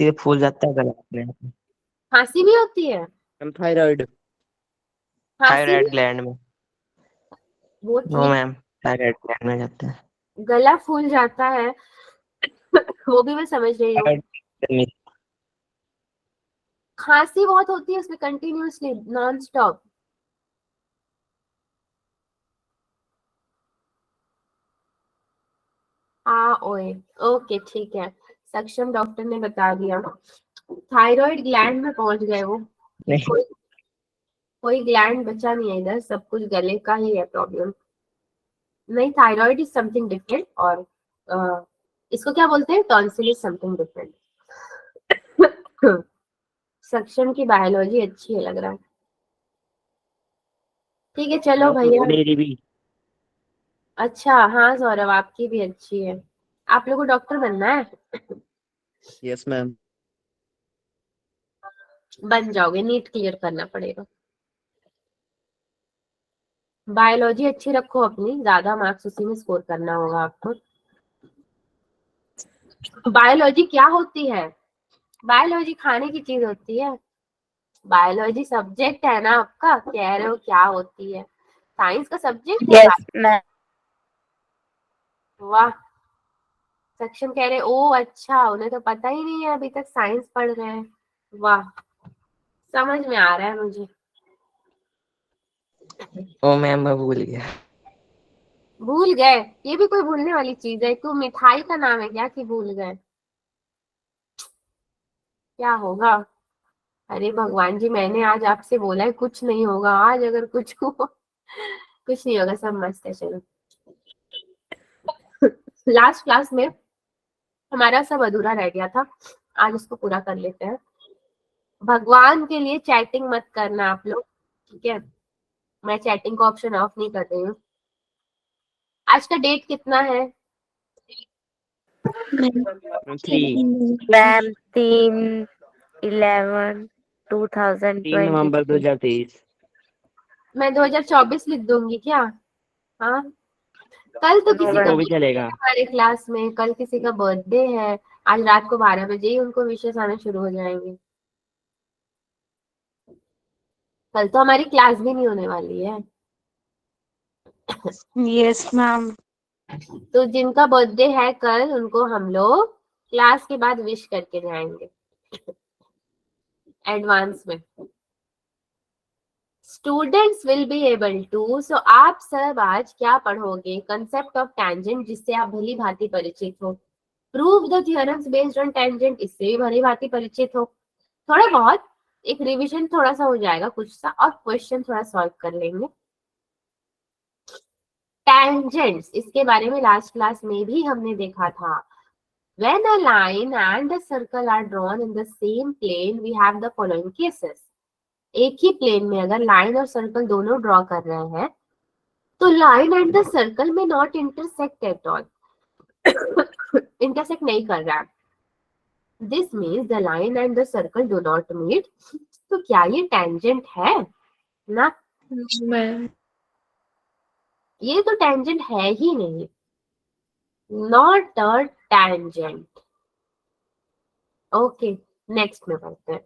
ये फूल जाता है गला ग्लैंड में। खांसी भी होती है? Ma'am thyroid. खांसी थायराइड भी? ग्लैंड में। वो नो ठीक। मैम, थायराइड ग्लैंड में जाता है। गला फूल जाता है वो भी मैं समझ रही हूँ। थायराइड खांसी बहुत होती है उसमें कंटिन्यूअसली नॉन स्टॉप। ओए ओके ठीक है, सक्षम डॉक्टर ने बता दिया। थायराइड ग्लैंड में पहुंच गए वो। नहीं। कोई कोई ग्लैंड बचा नहीं है इधर, सब कुछ गले का ही है प्रॉब्लम। नहीं, थायराइड इज समथिंग डिफरेंट, और इसको क्या बोलते हैं, टॉन्सिल इज समथिंग डिफरेंट। सक्षम की बायोलॉजी अच्छी है लग रहा है। ठीक है चलो भैया। मेरी भी। अच्छा हाँ सौरभ, आपकी भी अच्छी है। आप लोगों को डॉक्टर बनना है? Yes ma'am. बन जाओगे, नीट क्लियर करना पड़ेगा। बायोलॉजी अच्छी रखो अपनी, ज्यादा मार्क्स उसी में स्कोर करना होगा आपको। बायोलॉजी क्या होती है? बायोलॉजी खाने की चीज होती है। बायोलॉजी सब्जेक्ट है ना आपका, कह रहे हो क्या होती है? साइंस का सब्जेक्ट है। Yes ma'am. वाह, सक्षम कह रहे ओ अच्छा, उन्हें तो पता ही नहीं है, अभी तक साइंस पढ़ रहे हैं। वाह, समझ में आ रहा है मुझे। ओ मैम मैं भूल गया। भूल गए? ये भी कोई भूलने वाली चीज है? क्यों, मिठाई का नाम है क्या कि भूल गए? क्या होगा? अरे भगवान जी, मैंने आज आपसे बोला है कुछ नहीं होगा, आज अगर कुछ हुआ कुछ नहीं होगा, सब मस्त है। चलो लास्ट क्लास में हमारा सब अधूरा रह गया था, आज उसको पूरा कर लेते हैं। भगवान के लिए चैटिंग मत करना आप लोग, ठीक है? मैं चैटिंग का ऑप्शन ऑफ नहीं कर रही हूँ। आज का डेट कितना है? Ma'am 3 ma'am 3/11/2023। नवंबर 2023। मैं 2024 लिख दूंगी क्या? हाँ, कल तो किसी का तो भी बर्थडे है चलेगा। हमारे क्लास में, कल किसी का बर्थडे है। आज रात को 12 बजे ही उनको विशेष आने शुरू हो जाएंगे। कल तो हमारी क्लास भी नहीं होने वाली है। Yes ma'am. तो जिनका बर्थडे है कल, उनको हम लोग क्लास के बाद विश करके जाएंगे एडवांस में। Students will be able to, so आप सब आज क्या पढ़ोगे? कंसेप्ट ऑफ टेंजेंट, जिससे आप भली भांति परिचित हो। Prove the theorems based on tangent, इससे भी भली भांति परिचित हो। थोड़ा बहुत एक रिवीजन थोड़ा सा हो जाएगा कुछ सा, और क्वेश्चन थोड़ा सॉल्व कर लेंगे। टेंजेंट्स, इसके बारे में लास्ट क्लास में भी हमने देखा था। When a line and a circle are drawn in the same plane, we have the following cases. एक ही प्लेन में अगर लाइन और सर्कल दोनों ड्रॉ कर रहे हैं, तो लाइन एंड द सर्कल में not intersect at all, intersect नहीं कर रहा है। This means the line and the circle do not meet. तो क्या ये टेंजेंट है ना? मैम ये तो टेंजेंट है ही नहीं, not a tangent. Okay, next में पढ़ते हैं।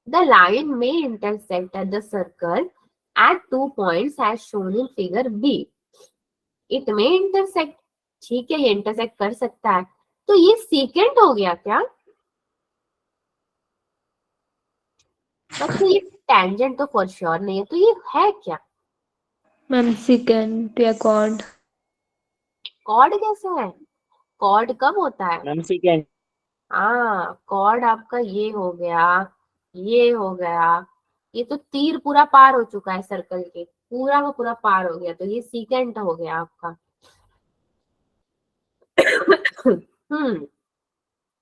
The line may intersect at the circle at 2 points as shown in figure B. It may intersect, ठीक है, ये इंटरसेक्ट कर सकता है। तो ये सीकेंट हो गया क्या बच्चे? ये टेंजेंट तो फॉर श्योर नहीं है, तो ये है क्या? मैम सेकंड या कॉर्ड। कॉर्ड कैसे है? कॉर्ड कब होता है? Ma'am second. हाँ, कॉर्ड आपका ये हो गया, ये हो गया। ये तो तीर पूरा पार हो चुका है सर्कल के, पूरा का पूरा पार हो गया, तो ये सीकेंट हो गया आपका। हम्म,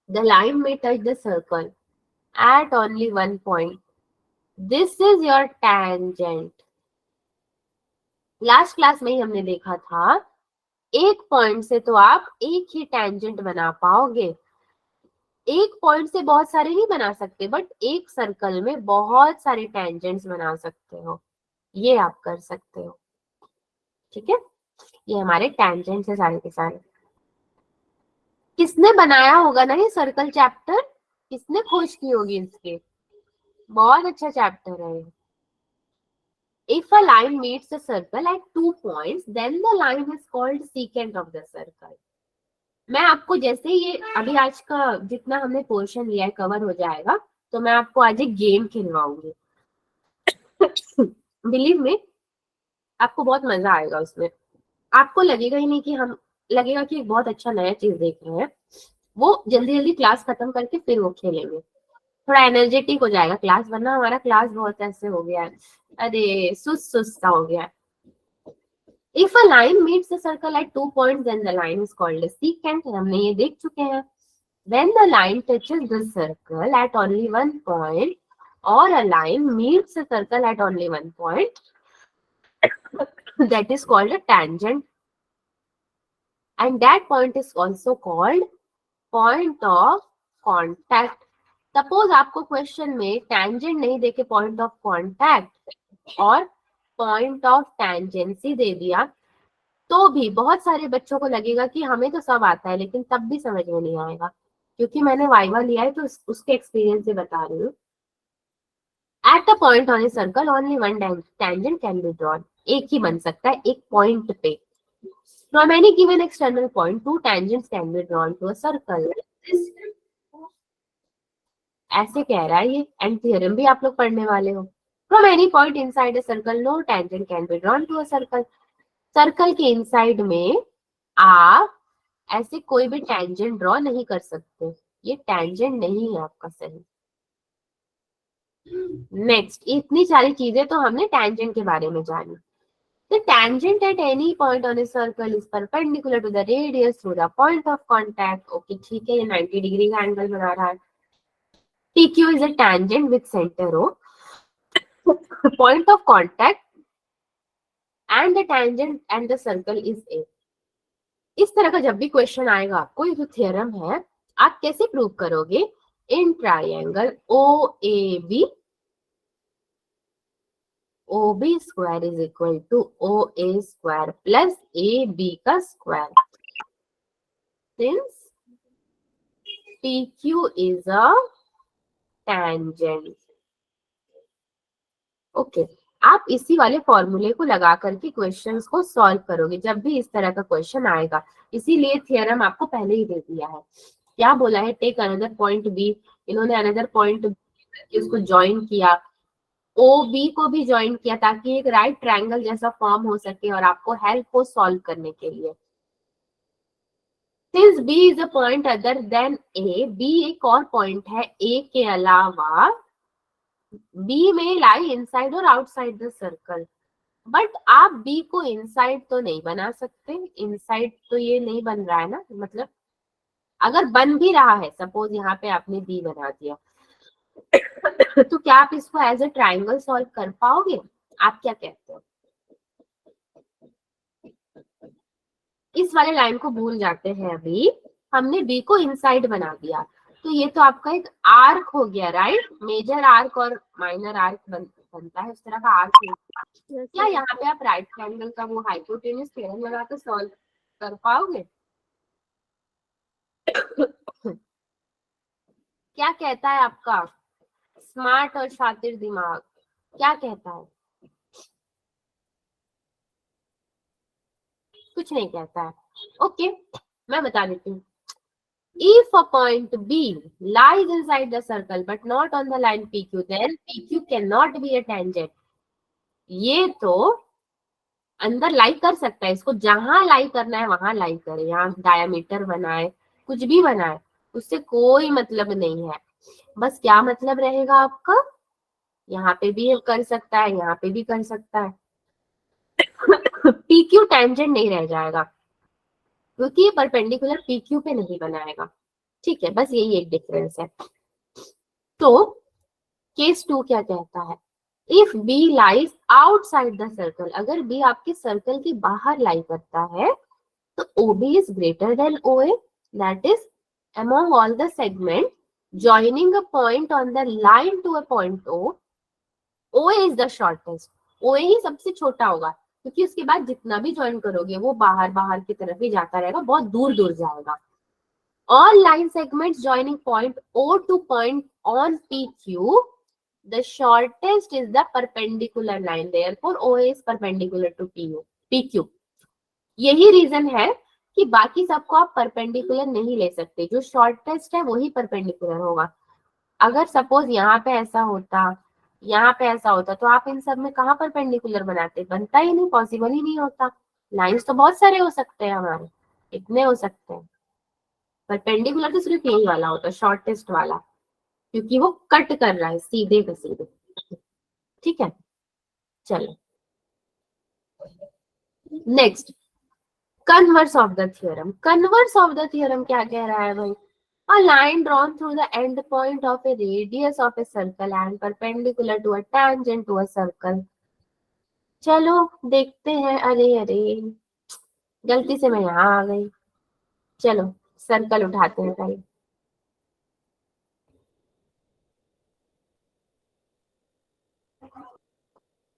the line may touch the circle at only one point. This is your tangent. Last class में ही हमने देखा था, एक पॉइंट से तो आप एक ही टेंजेंट बना पाओगे। एक पॉइंट से बहुत सारे नहीं बना सकते, बट एक सर्कल में बहुत सारे टेंजेंट्स बना सकते हो, ये आप कर सकते हो। ठीक है, ये हमारे टेंजेंट्स है सारे के सारे। किसने बनाया होगा ना ये सर्कल चैप्टर, किसने खोज की होगी इसके, बहुत अच्छा चैप्टर है ये। If a line meets a circle at 2 points, then the line is called secant of the circle. मैं आपको जैसे ये अभी आज का जितना हमने पोर्शन लिया है कवर हो जाएगा, तो मैं आपको आज एक गेम खिलवाऊंगी। बिलीव में आपको बहुत मजा आएगा उसमें। आपको लगेगा ही नहीं कि लगेगा कि एक बहुत अच्छा नया चीज देख रहे हैं। वो जल्दी जल्दी क्लास खत्म करके फिर वो खेलेंगे, थोड़ा एनर्जेटिक हो जाएगा क्लास, वरना हमारा क्लास बहुत ऐसे हो गया है, अरे सुस्त सा हो गया है। If a line meets the circle at 2 points, then the line is called a secant. हमने ये देख चुके हैं। When the line touches the circle at only one point, or a line meets the circle at only one point, that is called a tangent. And that point is also called point of contact. Suppose आपको question में tangent नहीं देके point of contact और point of tangency दे दिया, तो भी बहुत सारे बच्चों को लगेगा कि हमें तो सब आता है, लेकिन तब भी समझ में नहीं आएगा, क्योंकि मैंने वाइवा लिया है तो उसके एक्सपीरियंस से बता रही हूँ। At a point on a circle only one tangent can be drawn, एक ही बन सकता है एक पॉइंट पे। From any given external point 2 tangents can be drawn to a circle. ऐसे कह रहा है ये, एंड थ्योरम भी आप लोग पढ़ने वाले हो। From any point inside a circle, no tangent can be drawn to a circle. Circle के इनसाइड में आप ऐसे कोई भी टेंजेंट ड्रॉ नहीं कर सकते, ये टेंजेंट नहीं है आपका सही। नेक्स्ट, इतनी सारी चीजें तो हमने टेंजेंट के बारे में जानी। The tangent at any point on a circle is perpendicular to the radius through the point of contact. Okay ठीक है, ये 90 डिग्री का एंगल बना रहा है। PQ is a tangent with center O, point of contact and the tangent and the circle is A. इस तरह का जब भी क्वेश्चन आएगा आपको, ये जो थ्योरम है आप कैसे प्रूव करोगे? In triangle OAB, OB square is equal to OA square plus AB का square, since PQ is a tangent. Okay आप इसी वाले फॉर्मूले को लगा करके क्वेश्चंस को सॉल्व करोगे जब भी इस तरह का क्वेश्चन आएगा। इसीलिए थ्योरम आपको पहले ही दे दिया है। क्या बोला है? टेक अनदर पॉइंट बी, इन्होंने अनदर पॉइंट उसको ज्वाइन किया, ओ बी को भी ज्वाइन किया ताकि एक राइट ट्रायंगल जैसा फॉर्म हो सके और आपको हेल्प हो सॉल्व करने के लिए। Since B is a point other than A, B एक और पॉइंट है ए के अलावा, बी में लाई इनसाइड और आउटसाइड द सर्कल, बट आप बी को इनसाइड तो नहीं बना सकते, इनसाइड तो ये नहीं बन रहा है ना, मतलब अगर बन भी रहा है, सपोज यहाँ पे आपने बी बना दिया तो क्या आप इसको एज अ ट्राइंगल सॉल्व कर पाओगे? आप क्या कहते हो? इस वाले लाइन को भूल जाते हैं। अभी हमने बी को इनसाइड बना दिया, तो ये तो आपका एक आर्क हो गया, राइट? मेजर आर्क और माइनर आर्क बनता है, उस तरह का आर्क। क्या यहाँ पे आप राइट ट्रायंगल का वो हाइपोटेन्यूज थ्योरम लगा कर सॉल्व कर पाओगे? क्या कहता है आपका स्मार्ट और शातिर दिमाग, क्या कहता है? कुछ नहीं कहता है। ओके मैं बता देती हूँ। If a point B lies inside the circle but not on the line PQ, then PQ cannot be a tangent. ये तो अंदर लाई कर सकता है, इसको जहां लाई करना है वहां लाई करे, यहाँ डायमीटर बनाए कुछ भी बनाए, उससे कोई मतलब नहीं है। बस क्या मतलब रहेगा आपका? यहाँ पे भी कर सकता है, यहाँ पे भी कर सकता है। PQ टेंजेंट नहीं रह जाएगा क्योंकि ये परपेंडिकुलर PQ पे नहीं बनाएगा। ठीक है, बस यही एक डिफरेंस है। तो केस 2 क्या कहता है? If B lies outside the circle, अगर B आपके सर्कल के बाहर लाई करता है तो OB is greater then OA, that is among all the segment joining a point on the line to a point O, OA is the shortest. OA ही सबसे छोटा होगा क्योंकि उसके बाद जितना भी ज्वाइन करोगे वो बाहर बाहर की तरफ ही जाता रहेगा, बहुत दूर दूर जाएगा। all line segments joining point O to point on PQ, the shortest is the perpendicular line, therefore OA is perpendicular to PQ. यही रीजन है कि बाकी सबको आप परपेंडिकुलर नहीं ले सकते, जो शॉर्टेस्ट है वही परपेंडिकुलर होगा। अगर सपोज यहाँ पे ऐसा होता, यहाँ पे ऐसा होता, तो आप इन सब में कहाँ परपेंडिकुलर बनाते? बनता ही नहीं, पॉसिबल ही नहीं होता। लाइंस तो बहुत सारे हो सकते हैं हमारे, इतने हो सकते हैं, परपेंडिकुलर तो सिर्फ यही वाला होता है, शॉर्टेस्ट वाला, क्योंकि वो कट कर रहा है सीधे पे सीधे। ठीक है, चलो next, converse of the theorem. Converse of the theorem क्या कह रहा है भाई? A line drawn through the end point of a radius of a circle and perpendicular to a tangent to a circle. चलो देखते हैं। अरे अरे गलती से मैं यहाँ आ गई। चलो सर्कल उठाते हैं भाई।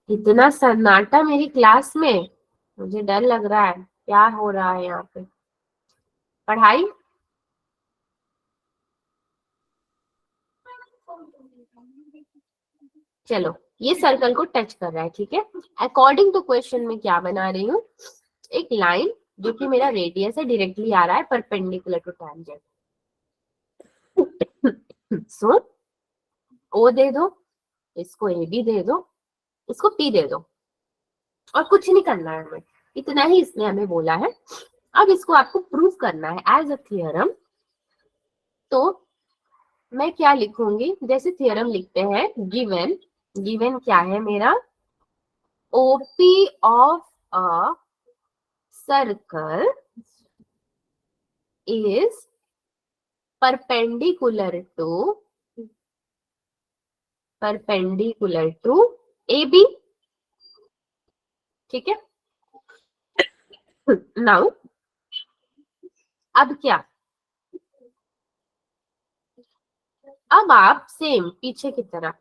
इतना सन्नाटा मेरी क्लास में, मुझे डर लग रहा है क्या हो रहा है यहाँ पे। पढ़ाई चलो, ये सर्कल को टच कर रहा है, ठीक है। अकॉर्डिंग टू क्वेश्चन में क्या बना रही हूँ, एक लाइन जो कि मेरा रेडियस है डायरेक्टली आ रहा है परपेंडिकुलर टू टैंजेंट। सो ओ दे दो, इसको ए बी दे दो, इसको पी दे दो, और कुछ नहीं करना है हमें, इतना ही इसने हमें बोला है। अब इसको आपको प्रूव करना है एज अ थियरम। तो मैं क्या लिखूंगी, जैसे थियरम लिखते हैं, गिवन, गिवन क्या है मेरा, OP of a circle is perpendicular to A B. ठीक है, नाउ अब क्या, अब आप सेम पीछे की तरह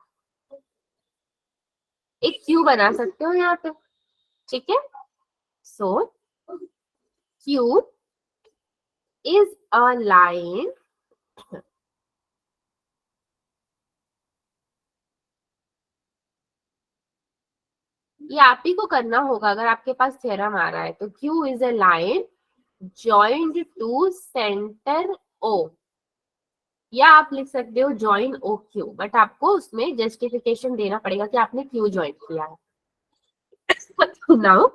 एक क्यू बना सकते हो यहाँ पे। ठीक है, सो क्यू इज अ लाइन ये आप ही को करना होगा अगर आपके पास थ्योरम आ रहा है तो। Q is a line joined to centre O, या आप लिख सकते हो जॉइन ओ क्यू, बट आपको उसमें जस्टिफिकेशन देना पड़ेगा कि आपने क्यू जॉइन किया है। नाउ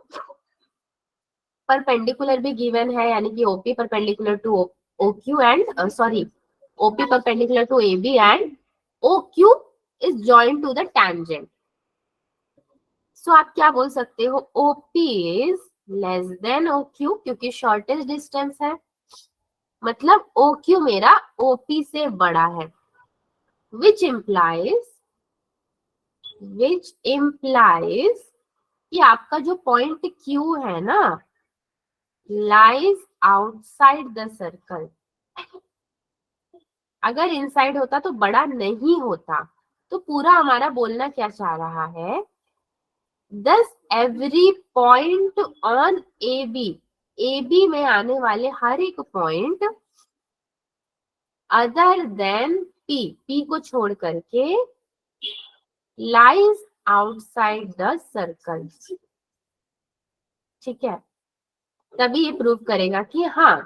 परपेंडिकुलर भी गिवन है, यानी कि OP perpendicular to O Q and sorry OP perpendicular to A B and O Q is join to the tangent. So आप क्या बोल सकते हो, OP is less than O Q, क्योंकि शॉर्टेस्ट डिस्टेंस है, मतलब ओ क्यू मेरा OP से बड़ा है, विच इम्प्लाइज कि आपका जो पॉइंट क्यू है ना लाइज आउटसाइड द सर्कल। अगर इनसाइड होता तो बड़ा नहीं होता। तो पूरा हमारा बोलना क्या चाह रहा है, thus every point on A B में आने वाले हर एक पॉइंट अदर देन पी को छोड़ करके लाइज आउटसाइड द सर्कल। ठीक है, तभी ये प्रूव करेगा कि हाँ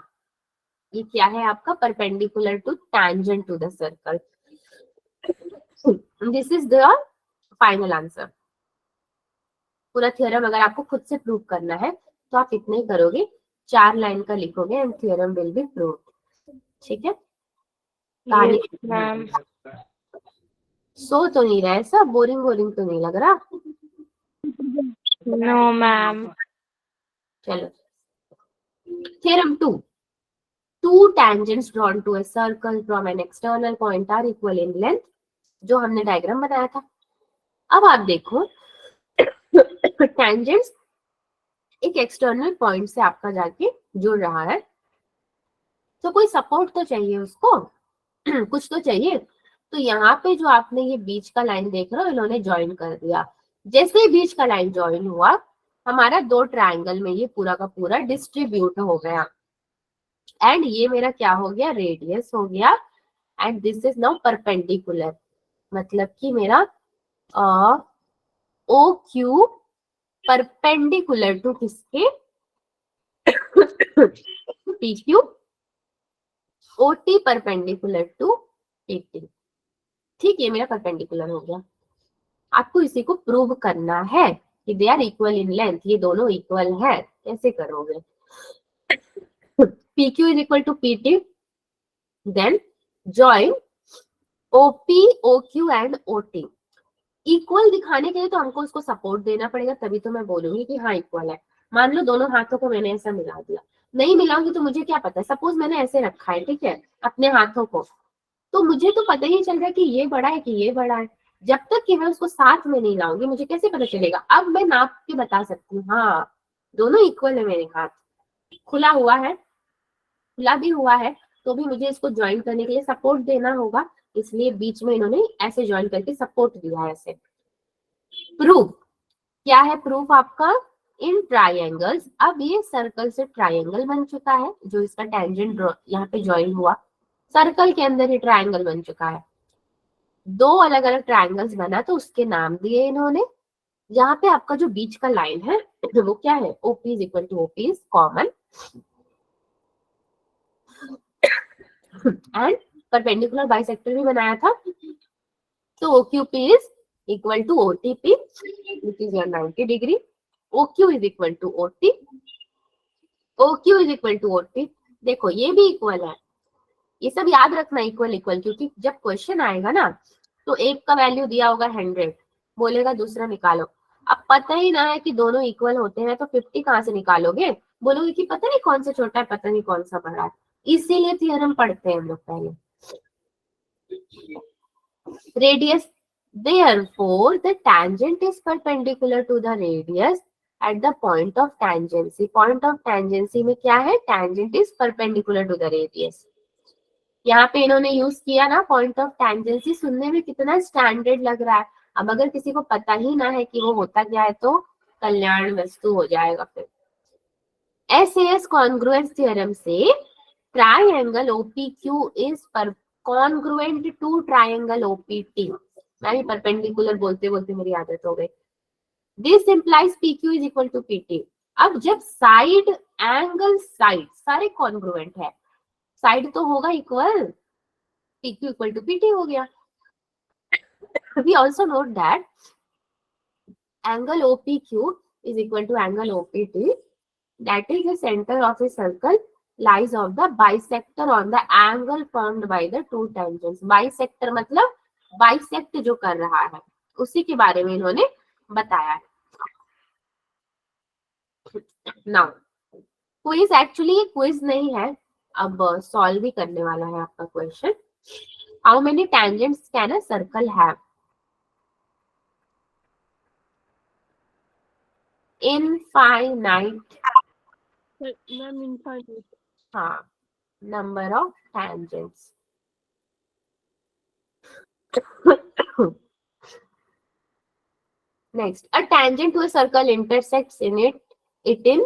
ये क्या है आपका perpendicular to tangent to the circle. This is the final answer. पूरा थ्योरम अगर आपको खुद से प्रूव करना है तो आप इतने करोगे, 4 लाइन का लिखोगे and theorem will be proved. ठीक है, कहानी मैम। सो तो नहीं रहा, ऐसा बोरिंग तो नहीं लग रहा। No ma'am. चलो theorem 2, two tangents drawn to a circle from an external point are equal in length, जो हमने डायग्राम बनाया था। अब आप देखो टेंजेंट्स एक एक्सटर्नल पॉइंट से आपका जाके जुड़ रहा है, तो कोई सपोर्ट तो चाहिए उसको, कुछ तो चाहिए। तो यहाँ पे जो आपने ये बीच का लाइन देख रहे हो, इन्होंने ज्वाइन कर दिया। जैसे ही बीच का लाइन ज्वाइन हुआ, हमारा 2 ट्रायंगल में ये पूरा का पूरा डिस्ट्रीब्यूट हो गया। एंड ये मेरा क्या हो गया, रेडियस हो गया, and this is now perpendicular, मतलब कि मेरा ओ क्यू परपेंडिकुलर टू किसके, P Q, O T perpendicular to P T. ठीक, ये मेरा परपेंडिकुलर हो गया। आपको इसी को प्रूव करना है कि they are equal in length, ये दोनों इक्वल है। कैसे करोगे, P Q is equal to P T, then join OP O Q and O T. Equal दिखाने के लिए तो हमको उसको सपोर्ट देना पड़ेगा, तभी तो मैं बोलूंगी कि हाँ इक्वल है। मान लो दोनों हाथों को मैंने ऐसा मिला दिया, नहीं मिलाऊंगी तो मुझे क्या पता, सपोज मैंने ऐसे रखा है, ठीक है, अपने हाथों को, तो मुझे तो पता ही चल रहा है कि ये बड़ा है कि ये बड़ा है। जब तक कि मैं उसको साथ में नहीं लाऊंगी मुझे कैसे पता चलेगा। अब मैं नाप के बता सकती हूँ, हाँ दोनों इक्वल है, मेरे हाथ खुला हुआ है, खुला भी हुआ है, तो भी मुझे इसको ज्वाइन करने के लिए सपोर्ट देना होगा, इसलिए बीच में इन्होंने ऐसे ज्वाइन करके सपोर्ट दिया है ऐसे। प्रूफ क्या है, प्रूफ आपका इन ट्राइंगल्स, अब ये सर्कल से ट्राइंगल बन चुका है, जो इसका टेंजेंट यहाँ पे ज्वाइन हुआ, सर्कल के अंदर ही ट्राइंगल बन चुका है। दो अलग अलग ट्राइंगल्स बना तो उसके नाम दिए इन्होंने। जहाँ पे आपका जो बीच का लाइन है वो क्या है, OP is equal to OP is common, and perpendicular bisector भी बनाया था, तो OQP is equal to OTP which is your 90 degree, OQ is equal to OT, OQ is equal to OT. देखो ये भी इक्वल है, ये सब याद रखना इक्वल इक्वल, क्योंकि जब क्वेश्चन आएगा ना तो एक का वैल्यू दिया होगा 100, बोलेगा दूसरा निकालो, अब पता ही ना है कि दोनों इक्वल होते हैं तो 50 कहाँ से निकालोगे, बोलोगे कि पता नहीं कौन सा छोटा है पता नहीं कौन सा बड़ा है। इसीलिए थ्योरम पढ़ते हैं हम लोग पहले। Radius, therefore the tangent is perpendicular to the radius at the point of tangency। point of tangency में क्या है, tangent is perpendicular to the radius। यहाँ पे इन्होंने यूज किया ना पॉइंट ऑफ टेंजेंसी, सुनने में कितना स्टैंडर्ड लग रहा है। अब अगर किसी को पता ही ना है कि वो होता क्या है तो कल्याण वस्तु हो जाएगा फिर। SAS कॉन्ग्रुएंस थ्योरम से triangle OPQ is congruent to triangle OPT। मैं भी परपेंडिकुलर बोलते बोलते मेरी आदत हो गई। This implies PQ is equal to PT। अब जब साइड एंगल साइड सारे कॉन्ग्रुएंट है, साइड तो होगा equal, PQ equal to PT हो गया। We also note that angle OPQ is equal to angle OPT, that is the center of a circle lies of the bisector on the angle formed by the two tangents। bisector मतलब bisect जो कर रहा है उसी के बारे में इन्होंने बताया है। Now क्विज, एक्चुअली ये क्विज नहीं है, अब सॉल्व भी करने वाला है आपका question. How many tangents can a circle have? Infinite, ma'am infinite. हाँ, number of tangents. Next, a tangent to a circle intersects in it in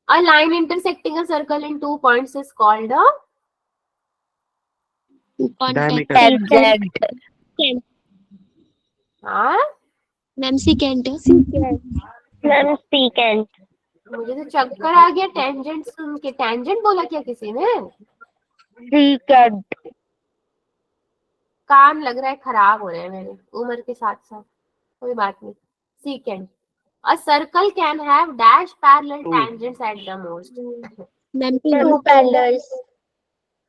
a line intersecting a circle in 2 points is called a Diameter. हाँ ma'am second. Ma'am second. मुझे तो चक्कर आ गया tangent सुन के। Tangent बोला क्या किसी ने? सेकंड। कान लग रहा है खराब हो रहे हैं मेरे उम्र के साथ साथ, कोई बात नहीं। Second, a circle can have dash parallel tangents at the most। Ma'am two parallels.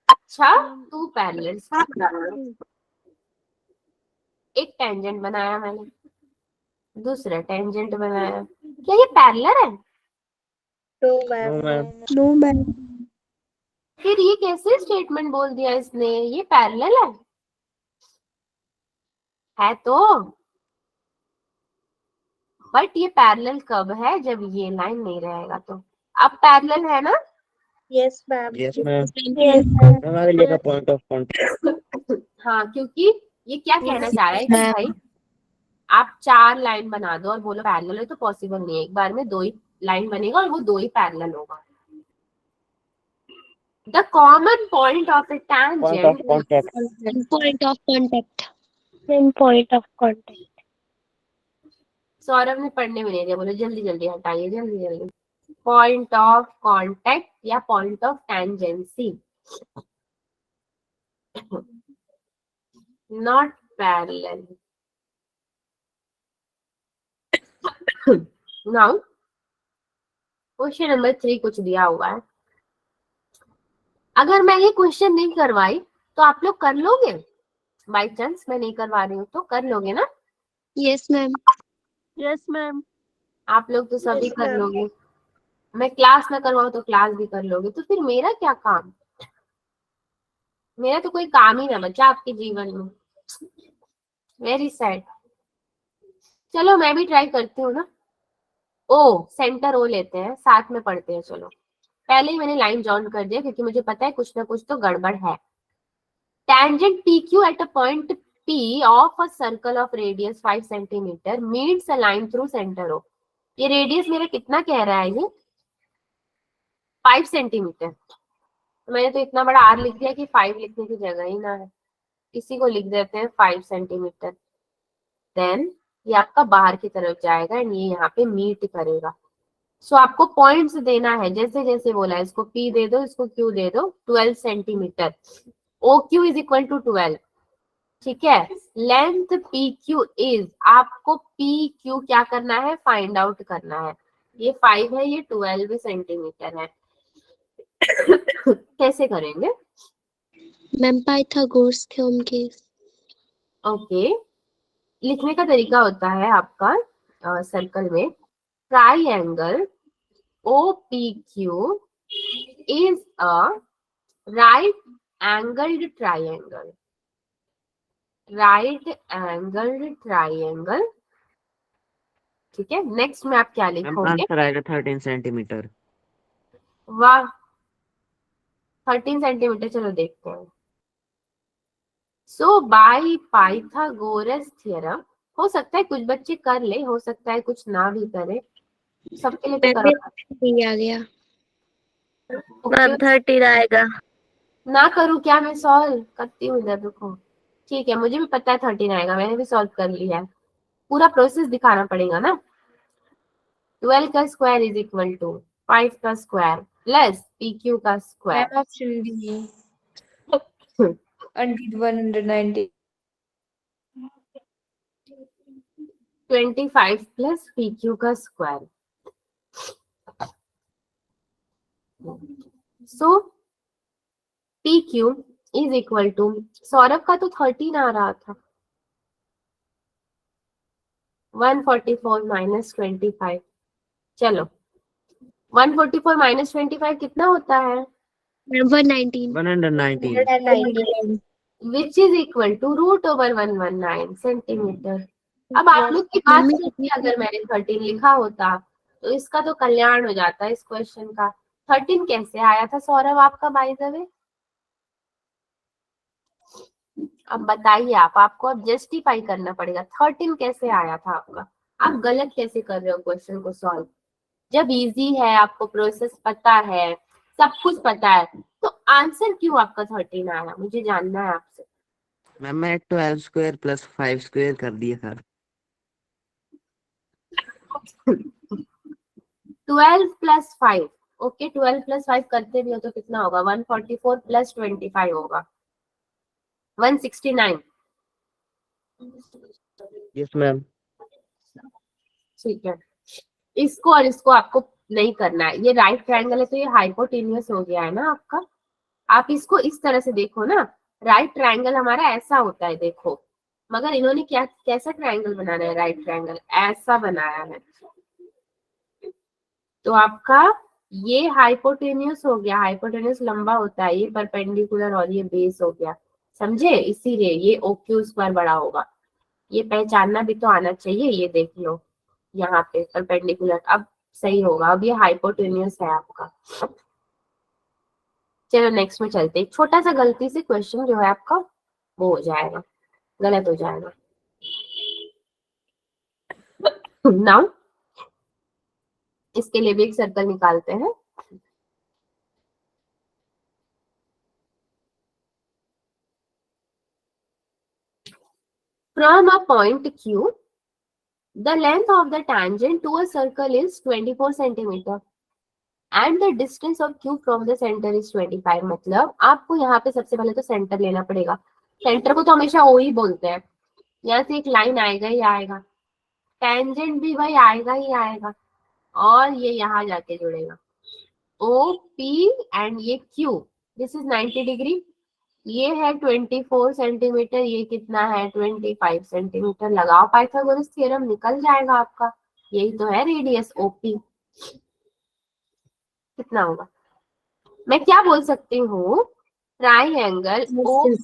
अच्छा, 2 पैरेलल्स। एक टेंजेंट बनाया मैंने, दूसरा टेंजेंट बनाया, क्या ये पैरेलल है? Two No, ma'am. No ma'am. फिर ये कैसे स्टेटमेंट बोल दिया इसने, ये पैरेलल है तो, बट ये पैरेलल कब है, जब ये लाइन नहीं रहेगा तो। अब पैरेलल है ना? Yes ma'am. Yes, ma'am. Yes ma'am आगे लिखा point of contact. हाँ, क्योंकि ये क्या कहना चाह रहा है कि भाई आप 4 लाइन बना दो और बोलो पैरेलल है, तो पॉसिबल नहीं है। एक बार में 2 ही लाइन बनेगा और वो 2 ही पैरेलल होगा। The common point of A Point of tangent contact. Point of contact. Same point of contact. Saurabh ने पढ़ने में नहीं दिया, बोलो जल्दी जल्दी हटाइए, जल्दी जल्दी। पॉइंट ऑफ कांटेक्ट या point of tangency, not parallel. Now question number 3 कुछ दिया हुआ है। अगर मैं ये क्वेश्चन नहीं करवाई तो आप लोग कर लोगे? बाई चांस मैं नहीं करवा रही हूँ तो कर लोगे ना? Yes, ma'am. Yes, ma'am. आप लोग तो सभी Yes, कर ma'am. लोगे। मैं क्लास में करवाऊँ तो क्लास भी कर लोगे, तो फिर मेरा क्या काम? मेरा तो कोई काम ही ना बचा आपके जीवन में। Very sad. चलो मैं भी ट्राई करती हूँ ना। ओ सेंटर ओ लेते हैं, साथ में पढ़ते हैं। चलो पहले ही मैंने लाइन जॉइन कर दिया क्योंकि मुझे पता है कुछ ना कुछ तो गड़बड़ है। Tangent PQ at a point P of a circle of radius 5 centimeter meets a line through center O. ये रेडियस मेरा कितना कह रहा है? ये 5 सेंटीमीटर। तो मैंने तो इतना बड़ा आर लिख दिया कि 5 लिखने की जगह ही ना है। इसी को लिख देते हैं 5 सेंटीमीटर। देन ये आपका बाहर की तरफ जाएगा एंड ये यहाँ पे मीट करेगा। सो आपको पॉइंट्स देना है, जैसे जैसे बोला है। इसको P दे दो, इसको Q दे दो। 12 centimetre. OQ is equal to 12। ठीक है। लेंथ PQ इज, आपको PQ क्या करना है? फाइंड आउट करना है। ये 5 है, ये 12 सेंटीमीटर है। कैसे करेंगे? Ma'am, Pythagoras theorem case. Okay, लिखने का तरीका होता है आपका सर्कल में, triangle OPQ is a right angled triangle. right angled triangle। ठीक है। नेक्स्ट में आप क्या लिखोगे? आंसर आएगा 13 सेंटीमीटर। वाह, 13 सेंटीमीटर। चलो देखते हैं। सो बाय पाइथागोरस थ्योरम, हो सकता है कुछ बच्चे कर ले, हो सकता है कुछ ना भी करे। सबके लिए तो करो। ये आ गया। Ma'am, 13 आएगा. ना करूँ क्या? मैं सॉल्व करती हूँ इधर, रुको। ठीक है, मुझे भी पता है 13 आएगा, मैंने भी सॉल्व कर लिया है। पूरा प्रोसेस दिखाना पड़ेगा ना। 12 का स्क्वायर इज इक्वल टू 5 का स्क्वायर प्लस PQ का square. Option D. Until 190. 25 plus PQ का square. So PQ is equal to, Saurabh का तो 13 आ रहा था, 144 माइनस 25। चलो 144 माइनस 25 कितना होता है? 119. 119 190. Which is equal to root over 119 centimetre. अब आप लोग की बात सुनिए, अगर मैंने 13 लिखा होता तो इसका तो कल्याण हो जाता है इस क्वेश्चन का। 13 कैसे आया था सौरभ आपका बाय द वे? अब बताइए आप, आपको अब जस्टिफाई करना पड़ेगा 13 कैसे आया था आपका। आप गलत कैसे कर रहे हो क्वेश्चन को सॉल्व? जब इजी है, आपको प्रोसेस पता है, सब कुछ पता है, तो आंसर क्यों आपका 13 आया? मुझे जानना है आपसे। मैम मैं 12 स्क्वायर प्लस 5 स्क्वायर कर दिया था। 12 प्लस 5, ओके 12 प्लस 5 करते भी हो तो कितना होगा? 144 प्लस 25 होगा 169। Yes ma'am. ठीक है, इसको और इसको आपको नहीं करना है। ये राइट ट्रायंगल है तो ये हाइपोटेन्यूस हो गया है ना आपका। आप इसको इस तरह से देखो ना, राइट ट्रायंगल हमारा ऐसा होता है, देखो। मगर इन्होंने क्या, कैसा ट्रायंगल बनाना है? राइट ट्रायंगल ऐसा बनाया है। तो आपका ये हाइपोटेन्यूस हो गया, हाइपोटेन्यूस लंबा होता है, ये परपेंडिकुलर और ये बेस हो गया, समझे? इसीलिए ये OQ स्क्वायर बड़ा होगा। ये पहचानना भी तो आना चाहिए। ये देख लो यहाँ पे परपेंडिकुलर, अब सही होगा। अब ये हाइपोटेन्यूस है आपका। चलो नेक्स्ट में चलते हैं। छोटा सा गलती से क्वेश्चन जो है आपका वो हो जाएगा। गलत हो जाएगा। नाउ इसके लिए भी एक सर्कल निकालते हैं। From a point Q, the length of the tangent to a circle is 24 centimeter and the distance of Q from the center is 25। मतलब आपको यहाँ पे सबसे पहले तो सेंटर लेना पड़ेगा। सेंटर को तो हमेशा O ही बोलते हैं। यहाँ से एक लाइन आएगा ही आएगा, टेंजेंट भी भाई आएगा ही आएगा, और ये यहाँ जाके जुड़ेगा। O P एंड ये Q, दिस इज 90 डिग्री। ये है 24 सेंटीमीटर, ये कितना है 25 सेंटीमीटर। लगाओ पाइथागोरस थ्योरम, निकल जाएगा आपका। यही तो है रेडियस OP। कितना होगा? मैं क्या बोल सकती हूँ, ट्राइंगल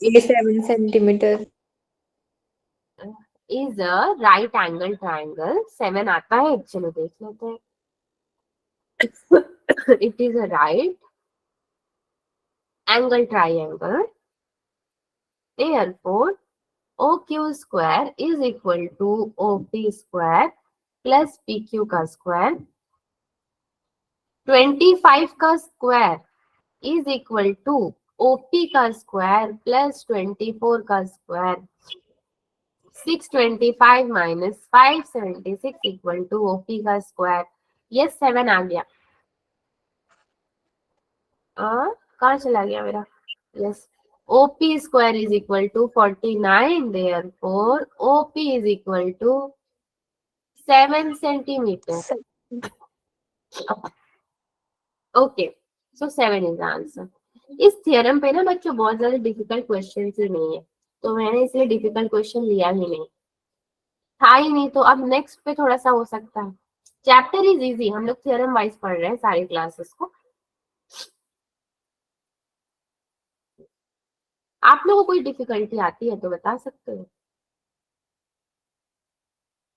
ये 7 centimetre is a right angle triangle. 7 आता है, चलो देख लेते हैं। It is a right angle triangle, therefore OQ square is equal to OP square plus PQ का स्क्वायर। 25 का square is equal to OP का स्क्वायर प्लस 24 का square. 625 minus 576 equal to OP का स्क्वायर। ये 7 आ गया। कहाँ चला गया मेरा? Yes, OP square is equal to 49, therefore OP is equal to 7 centimeter. Okay, so 7 is the answer. इस थ्योरम पे ना बच्चों बहुत ज्यादा डिफिकल्ट क्वेश्चन ही नहीं है, तो मैंने इसलिए डिफिकल्ट क्वेश्चन लिया ही नहीं, था ही नहीं। तो अब नेक्स्ट पे थोड़ा सा हो सकता है। चैप्टर इज इजी, हम लोग थ्योरम वाइज पढ़ रहे हैं सारी क्लासेस को। आप लोगों को कोई डिफिकल्टी आती है तो बता सकते हो।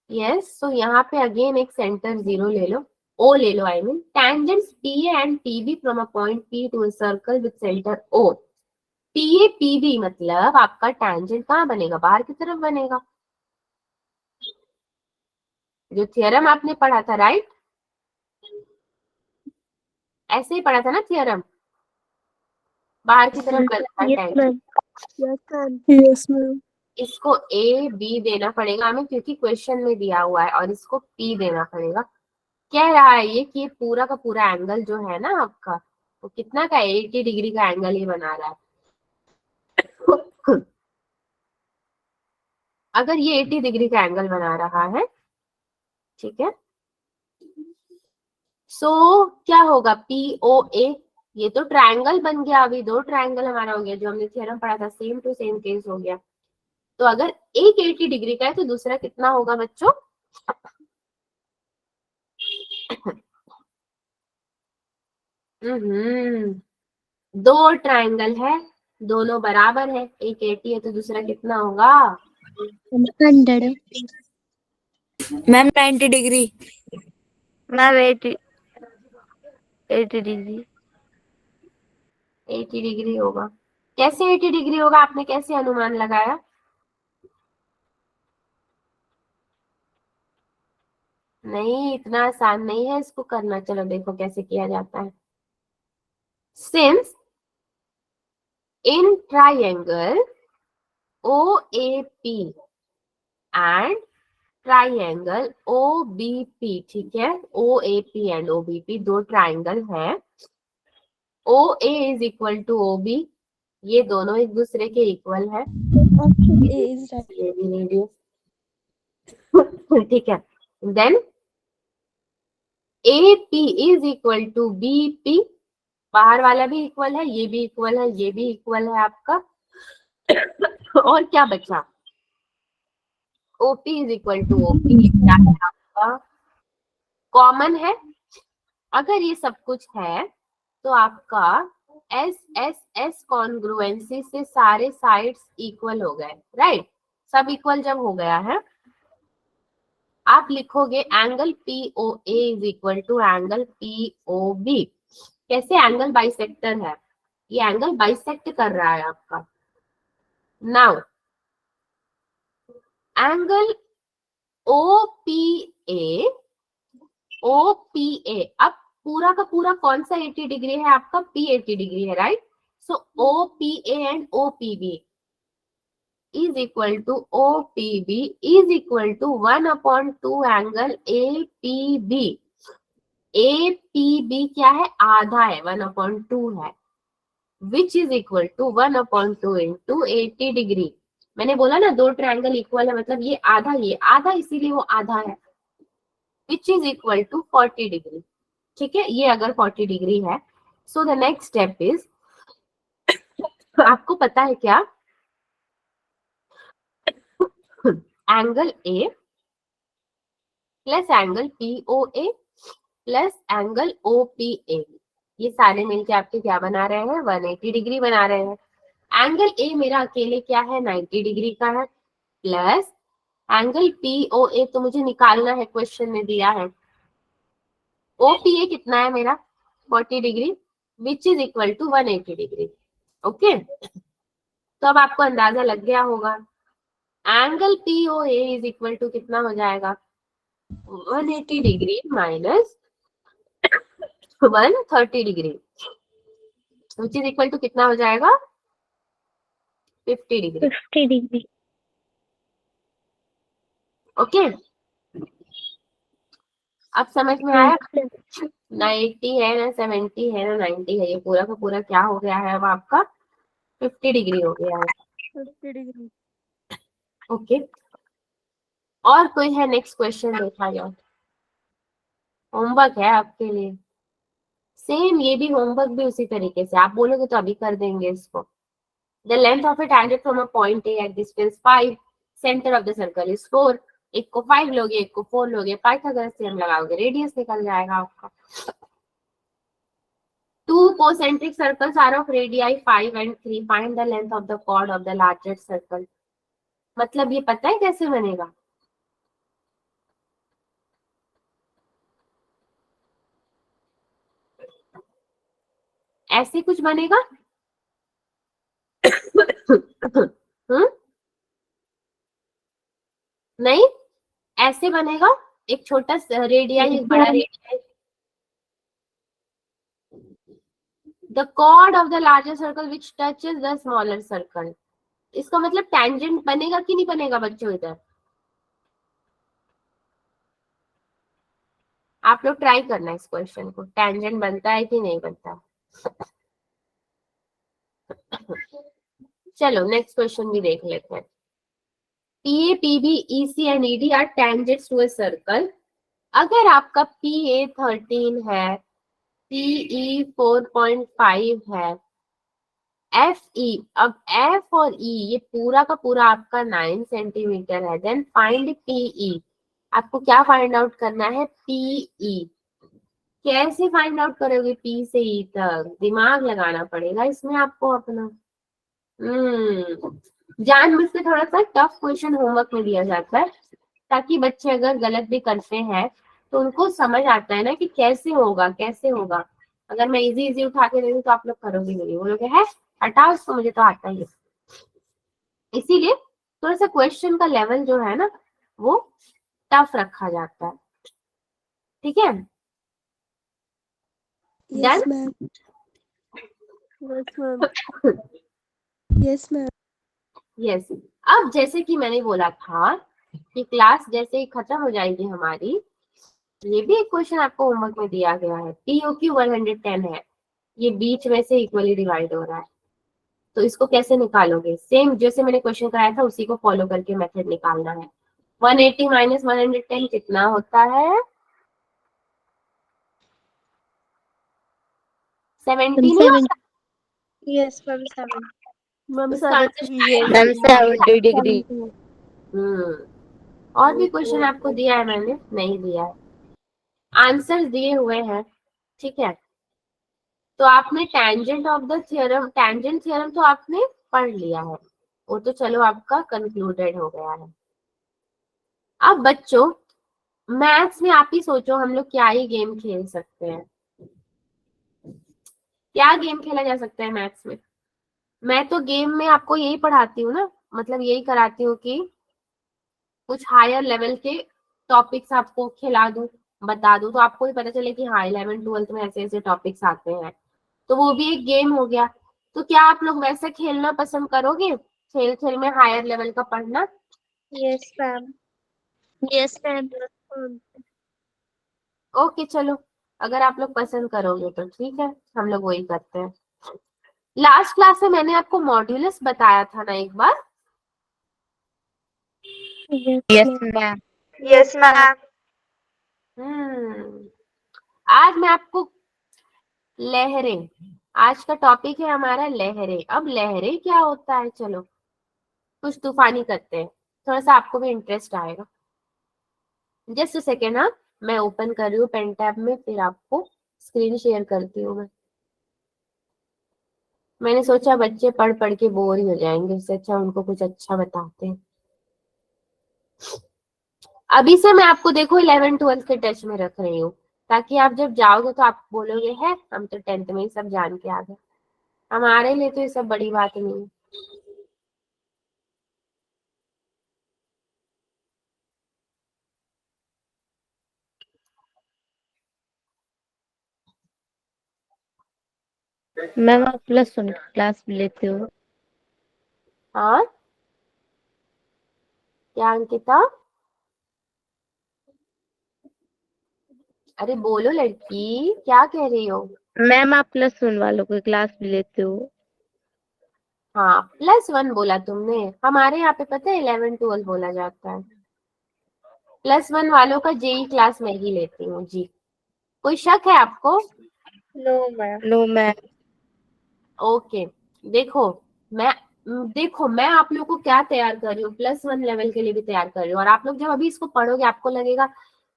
यस, सो यहाँ पे अगेन एक सेंटर 0 ले लो, O ले लो, I mean tangents PA and PB from a point P to a circle with center O। PA PB मतलब आपका tangent कहाँ बनेगा? बाहर की तरफ बनेगा। जो थ्योरम आपने पढ़ा था, राइट? ऐसे ही पढ़ा था ना थ्योरम, बाहर की तरफ बनता है tangent। Yes, ma'am. इसको A B देना पड़ेगा हमें, क्योंकि क्वेश्चन में दिया हुआ है, और इसको P देना पड़ेगा। कह रहा है ये कि पूरा का पूरा एंगल जो है ना आपका, वो कितना का 80 डिग्री का एंगल ये बना रहा है। अगर ये 80 डिग्री का एंगल बना रहा है, ठीक है, सो क्या होगा? POA, ये तो ट्रायंगल बन गया। अभी 2 ट्रायंगल हमारा हो गया, जो हमने थ्योरम पढ़ा था, सेम टू सेम केस हो गया। तो अगर एक 80 डिग्री का है तो दूसरा कितना होगा बच्चों? दो ट्रायंगल है, दोनों बराबर है, एक 80 है तो दूसरा कितना होगा? 100। Ma'am 90 degree. Ma'am, 80 degree. 80 degree होगा। कैसे 80 डिग्री होगा? आपने कैसे अनुमान लगाया? नहीं, इतना आसान नहीं है इसको करना। चलो देखो कैसे किया जाता है। Since in triangle OAP and triangle OBP, ठीक है, OAP एंड OBP 2 ट्राइंगल है। OA is equal to OB, ये दोनों एक दूसरे के इक्वल है। ये भी रेडियस, ठीक है। Then AP is equal to BP, बाहर वाला भी इक्वल है, ये भी इक्वल है, ये भी इक्वल है आपका। और क्या बचा? OP is equal to OP, क्या है आपका? कॉमन है। अगर ये सब कुछ है तो आपका SSS कॉन्ग्रुएंसी से सारे साइड्स इक्वल हो गए, राइट? सब इक्वल जब हो गया है, आप लिखोगे angle POA is equal to angle POB। कैसे? एंगल बाइसेक्टर है, ये एंगल बाइसेक्ट कर रहा है आपका। नाउ एंगल OPA, OPA, अब पूरा का पूरा कौन सा 80 डिग्री है आपका? P 80 डिग्री है, right? So OPA and OPB is equal to OPB is equal to 1/2 angle APB. APB क्या है? आधा है, 1/2 है, which is equal to 1/2 into 80 degree. मैंने बोला ना दो ट्रायंगल इक्वल है, मतलब ये आधा, इसीलिए वो आधा है, which is equal to 40 degree. ठीक है, ये अगर 40 डिग्री है, so the next step is, आपको पता है क्या? Angle A plus angle POA plus angle OPA, ये सारे मिलके आपके क्या बना रहे हैं? 180 डिग्री बना रहे हैं. एंगल A मेरा अकेले क्या है? 90 डिग्री का है, प्लस एंगल POA तो मुझे निकालना है, क्वेश्चन में दिया है. OPA कितना है मेरा? 40 degree, which is equal to 180 degree. Okay, तो अब आपको अंदाजा लग गया होगा. Angle POA is equal to कितना हो जाएगा? 180 degree minus 130 degree, which is equal to कितना हो जाएगा? 50 डिग्री. 50 डिग्री. ओके, अब समझ में आया? ना 80 है, ना 70 है, ना 90 है, ये पूरा का पूरा क्या हो गया है? अब आपका 50 डिग्री हो गया है. 50 डिग्री. ओके, और कोई है? नेक्स्ट क्वेश्चन देखा जाओ, होमवर्क है आपके लिए. सेम ये भी होमवर्क भी उसी तरीके से, आप बोलोगे तो अभी कर देंगे इसको. The length of A tangent from a point A at distance 5, centre of the circle is 4. एक को 5 लोगे, एक को 4 लोगे, पाइथागोरस थ्योरम लगाओगे, रेडियस निकल जाएगा आपका. Two concentric circles are of radii 5 and 3. Find the length of the chord of the largest circle. मतलब ये पता है कैसे बनेगा? ऐसे कुछ बनेगा? नहीं, ऐसे बनेगा. एक छोटा रेडियाई, एक बड़ा radii. The chord of the larger circle which touches the smaller circle. इसका मतलब टेंजेंट बनेगा कि नहीं बनेगा बच्चों? इधर आप लोग ट्राई करना इस क्वेश्चन को, टेंजेंट बनता है कि नहीं बनता. चलो नेक्स्ट क्वेश्चन भी देख लेते हैं. PA, PB, EC and ED are tangents to a circle. अगर आपका PA 13 है, PE 4.5 है, FE, अब F और E ये पूरा का पूरा आपका 9 सेंटीमीटर है. Then find PE. आपको क्या फाइंड आउट करना है? PE. कैसे फाइंड आउट करोगे P से E तक? दिमाग लगाना पड़ेगा इसमें आपको अपना. जानबूझ के थोड़ा सा टफ क्वेश्चन होमवर्क में दिया जाता है, ताकि बच्चे अगर गलत भी करते हैं तो उनको समझ आता है ना कि कैसे होगा, कैसे होगा. अगर मैं इजी इजी उठा के दे दूं तो आप लोग करोगे नहीं, बोलोगे है हटाओ इसको, मुझे तो आता ही है. इसीलिए थोड़ा सा क्वेश्चन का लेवल जो है ना वो टफ रखा जाता है. ठीक है, Yes, ma'am. Yes, ma'am. Yes, ma'am. Yes. अब जैसे कि मैंने बोला था कि क्लास जैसे ही खत्म हो जाएगी हमारी, ये भी एक क्वेश्चन आपको होमवर्क में दिया गया है. POQ 110 है, ये बीच में से इक्वली डिवाइड हो रहा है, तो इसको कैसे निकालोगे? सेम जैसे मैंने क्वेश्चन कराया था उसी को फॉलो करके मेथड निकालना है. 180 माइनस 110 कितना होता है? 70 नहीं होता? Yes, ma'am. 7. Ma'am, इसका 7. Answer Yes. Ma'am 70 degree. और भी क्वेश्चन आपको दिया है, मैंने नहीं दिया है, आंसर दिए हुए हैं. ठीक है, तो आपने tangent of the theorem, tangent theorem तो आपने पढ़ लिया है, वो तो चलो आपका कंक्लूडेड हो गया है. अब बच्चों मैथ्स में आप ही सोचो, हम लोग क्या ही गेम खेल सकते हैं. क्या गेम खेला जा सकता है मैथ्स में? मैं तो गेम में आपको यही पढ़ाती हूँ ना, मतलब यही कराती हूँ कि कुछ हायर लेवल के टॉपिक्स आपको खिला दूं, बता दूं, तो आपको भी पता चले कि हाँ 11th-12th में ऐसे ऐसे टॉपिक्स आते हैं, तो वो भी एक गेम हो गया। तो क्या आप लोग वैसे खेलना पसंद करोगे, खेल खेल में हायर लेवल का पढ़ना? Yes, ma'am. Yes, ma'am. Okay चलो, अगर आप लोग पसंद करोगे तो ठीक है, हम लोग वही करते हैं। लास्ट क्लास में मैंने आपको मॉड्यूलस बताया था ना एक बार। Yes, ma'am. Yes, ma'am. आज मैं आपको लहरें, आज का टॉपिक है हमारा लहरें। अब लहरें क्या होता है, चलो कुछ तूफानी करते हैं, थोड़ा सा आपको भी इंटरेस्ट आएगा। जस्ट सेकेंड, हाँ मैं ओपन कर रही हूँ पेन टैब में, फिर आपको स्क्रीन शेयर करती हूँ मैं। मैंने सोचा बच्चे पढ़ पढ़ के बोर ही हो जाएंगे, इससे अच्छा उनको कुछ अच्छा बताते हैं। अभी से मैं आपको देखो 11th-12th के टच में रख रही हूँ, ताकि आप जब जाओगे तो आप बोलोगे है हम तो 10th में ही सब जान के आ गए। हमारे लिए तो ये सब बड़ी बात नहीं है। मैम आप +1 क्लास लेते हो? हाँ क्या अंकिता? अरे बोलो लड़की, क्या कह रही हो? मैम आप +1 वालों की क्लास भी लेते हो? हाँ +1 बोला तुमने, हमारे यहाँ पे पता है 11th-12th बोला जाता है। +1 वालों का जेई क्लास मैं ही लेती हूँ जी। कोई शक है आपको? No, ma'am. No ma'am. Okay, देखो मैं आप लोग को क्या तैयार कर रही हूँ, +1 लेवल के लिए भी तैयार कर रही हूँ। और आप लोग जब अभी इसको पढ़ोगे आपको लगेगा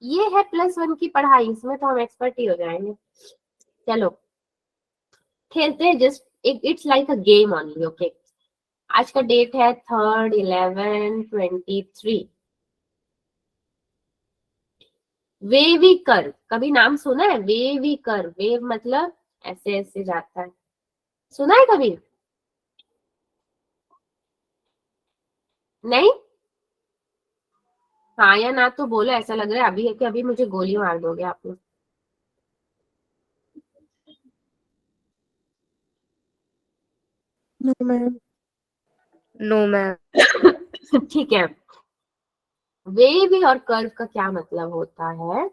ये है +1 की पढ़ाई, इसमें तो हम एक्सपर्ट ही हो जाएंगे। चलो खेलते हैं, just it's like a game only. Okay, आज का डेट है 3/11/23। वेवी कर्व, कभी नाम सुना है? वेवी कर्व, वेव मतलब ऐसे ऐसे जाता है, सुना है कभी? नहीं? हाँ या ना तो बोलो, ऐसा लग रहा है अभी है कि अभी मुझे गोली मार दोगे आप लोग। No, ma'am. No ma'am. ठीक है, वेवी और कर्व का क्या मतलब होता है?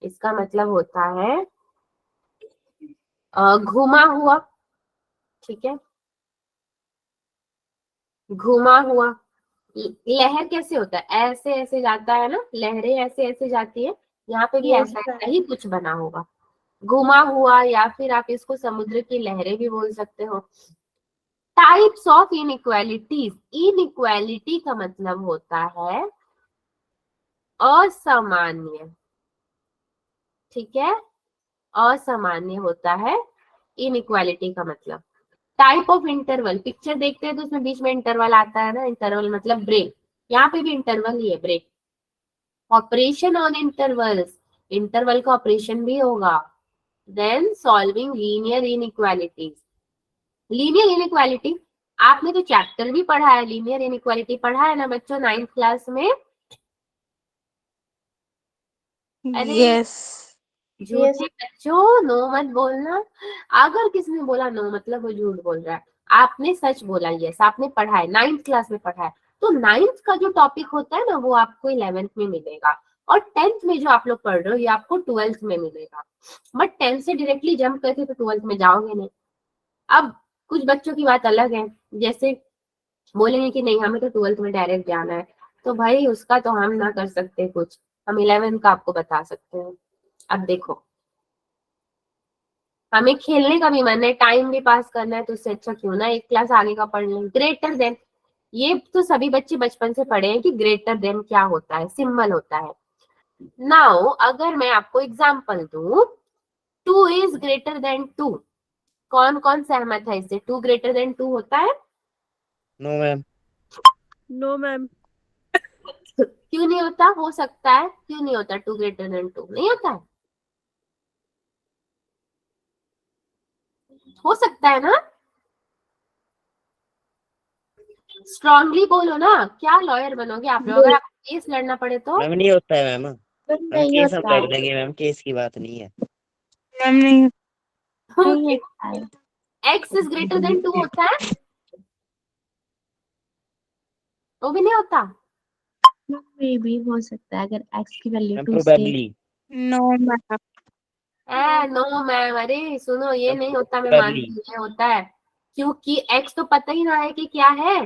इसका मतलब होता है घुमा हुआ, ठीक है, घुमा हुआ। लहर कैसे होता है, ऐसे ऐसे जाता है ना, लहरें ऐसे ऐसे जाती है, यहाँ पे भी Yes, ऐसा ma'am. ऐसा ही कुछ बना होगा, घुमा हुआ, या फिर आप इसको समुद्र की लहरें भी बोल सकते हो। टाइप्स ऑफ इनइक्वालिटीज, इनइक्वालिटी का मतलब होता है असामान्य, ठीक है, असामान्य होता है इनइक्वालिटी का मतलब। टाइप ऑफ इंटरवल, पिक्चर देखते हैं तो उसमें बीच में इंटरवल आता है ना, इंटरवल मतलब ब्रेक, यहाँ पे भी इंटरवल ही है, break. Operation on intervals, interval का ऑपरेशन भी होगा। Then solving linear inequalities, linear inequality आपने तो चैप्टर भी पढ़ा है, लीनियर इनइक्वालिटी पढ़ा है ना बच्चों 9th क्लास में? अरे Yes. झूठे बच्चों, नो मत बोलना। अगर किसी ने बोला नो मतलब वो झूठ बोल रहा है। आपने सच बोला, यस आपने पढ़ा है, 9th क्लास में पढ़ा है। तो 9th का जो टॉपिक होता है ना वो आपको 11th में मिलेगा, और 10th में जो आप लोग पढ़ रहे हो ये आपको 12th में मिलेगा। बट 10th से डायरेक्टली जंप करके तो 12th में जाओगे नहीं। अब कुछ बच्चों की बात अलग है, जैसे बोलेंगे कि नहीं हमें तो 12th में डायरेक्ट जाना है, तो भाई उसका तो हम ना कर सकते कुछ, हम 11th का आपको बता सकते हैं। अब देखो, हमें खेलने का भी मन है, टाइम भी पास करना है, तो उससे अच्छा क्यों ना एक क्लास आगे का पढ़ लें। ग्रेटर देन, ये तो सभी बच्चे बचपन से पढ़े हैं कि ग्रेटर देन क्या होता है, सिंबल होता है। नाउ अगर मैं आपको एग्जांपल दूं, 2 इज ग्रेटर देन 2, कौन कौन सहमत है इससे? 2 ग्रेटर देन 2 होता है? No ma'am. No, ma'am. क्यों नहीं होता? हो सकता है, क्यों नहीं होता? 2 ग्रेटर देन 2 नहीं होता है, हो सकता है ना? स्ट्रांगली बोलो ना, क्या लॉयर बनोगे आप लोग अगर आप केस लड़ना पड़े तो मैम नहीं होता है मैम, हम नहीं केस हम होता लड़ है लेंगे मैम, केस की बात नहीं है। मैम, नहीं होता है। एक्स इज ग्रेटर देन 2 होता है, वो भी नहीं होता। मे भी हो सकता है अगर x की वैल्यू मैम 2 से। Probably, no ma'am. No ma'am, अरे सुनो, ये नहीं होता, मैं प्रोबेबली मानती हूँ ये होता है, क्योंकि x तो पता ही ना है कि क्या है।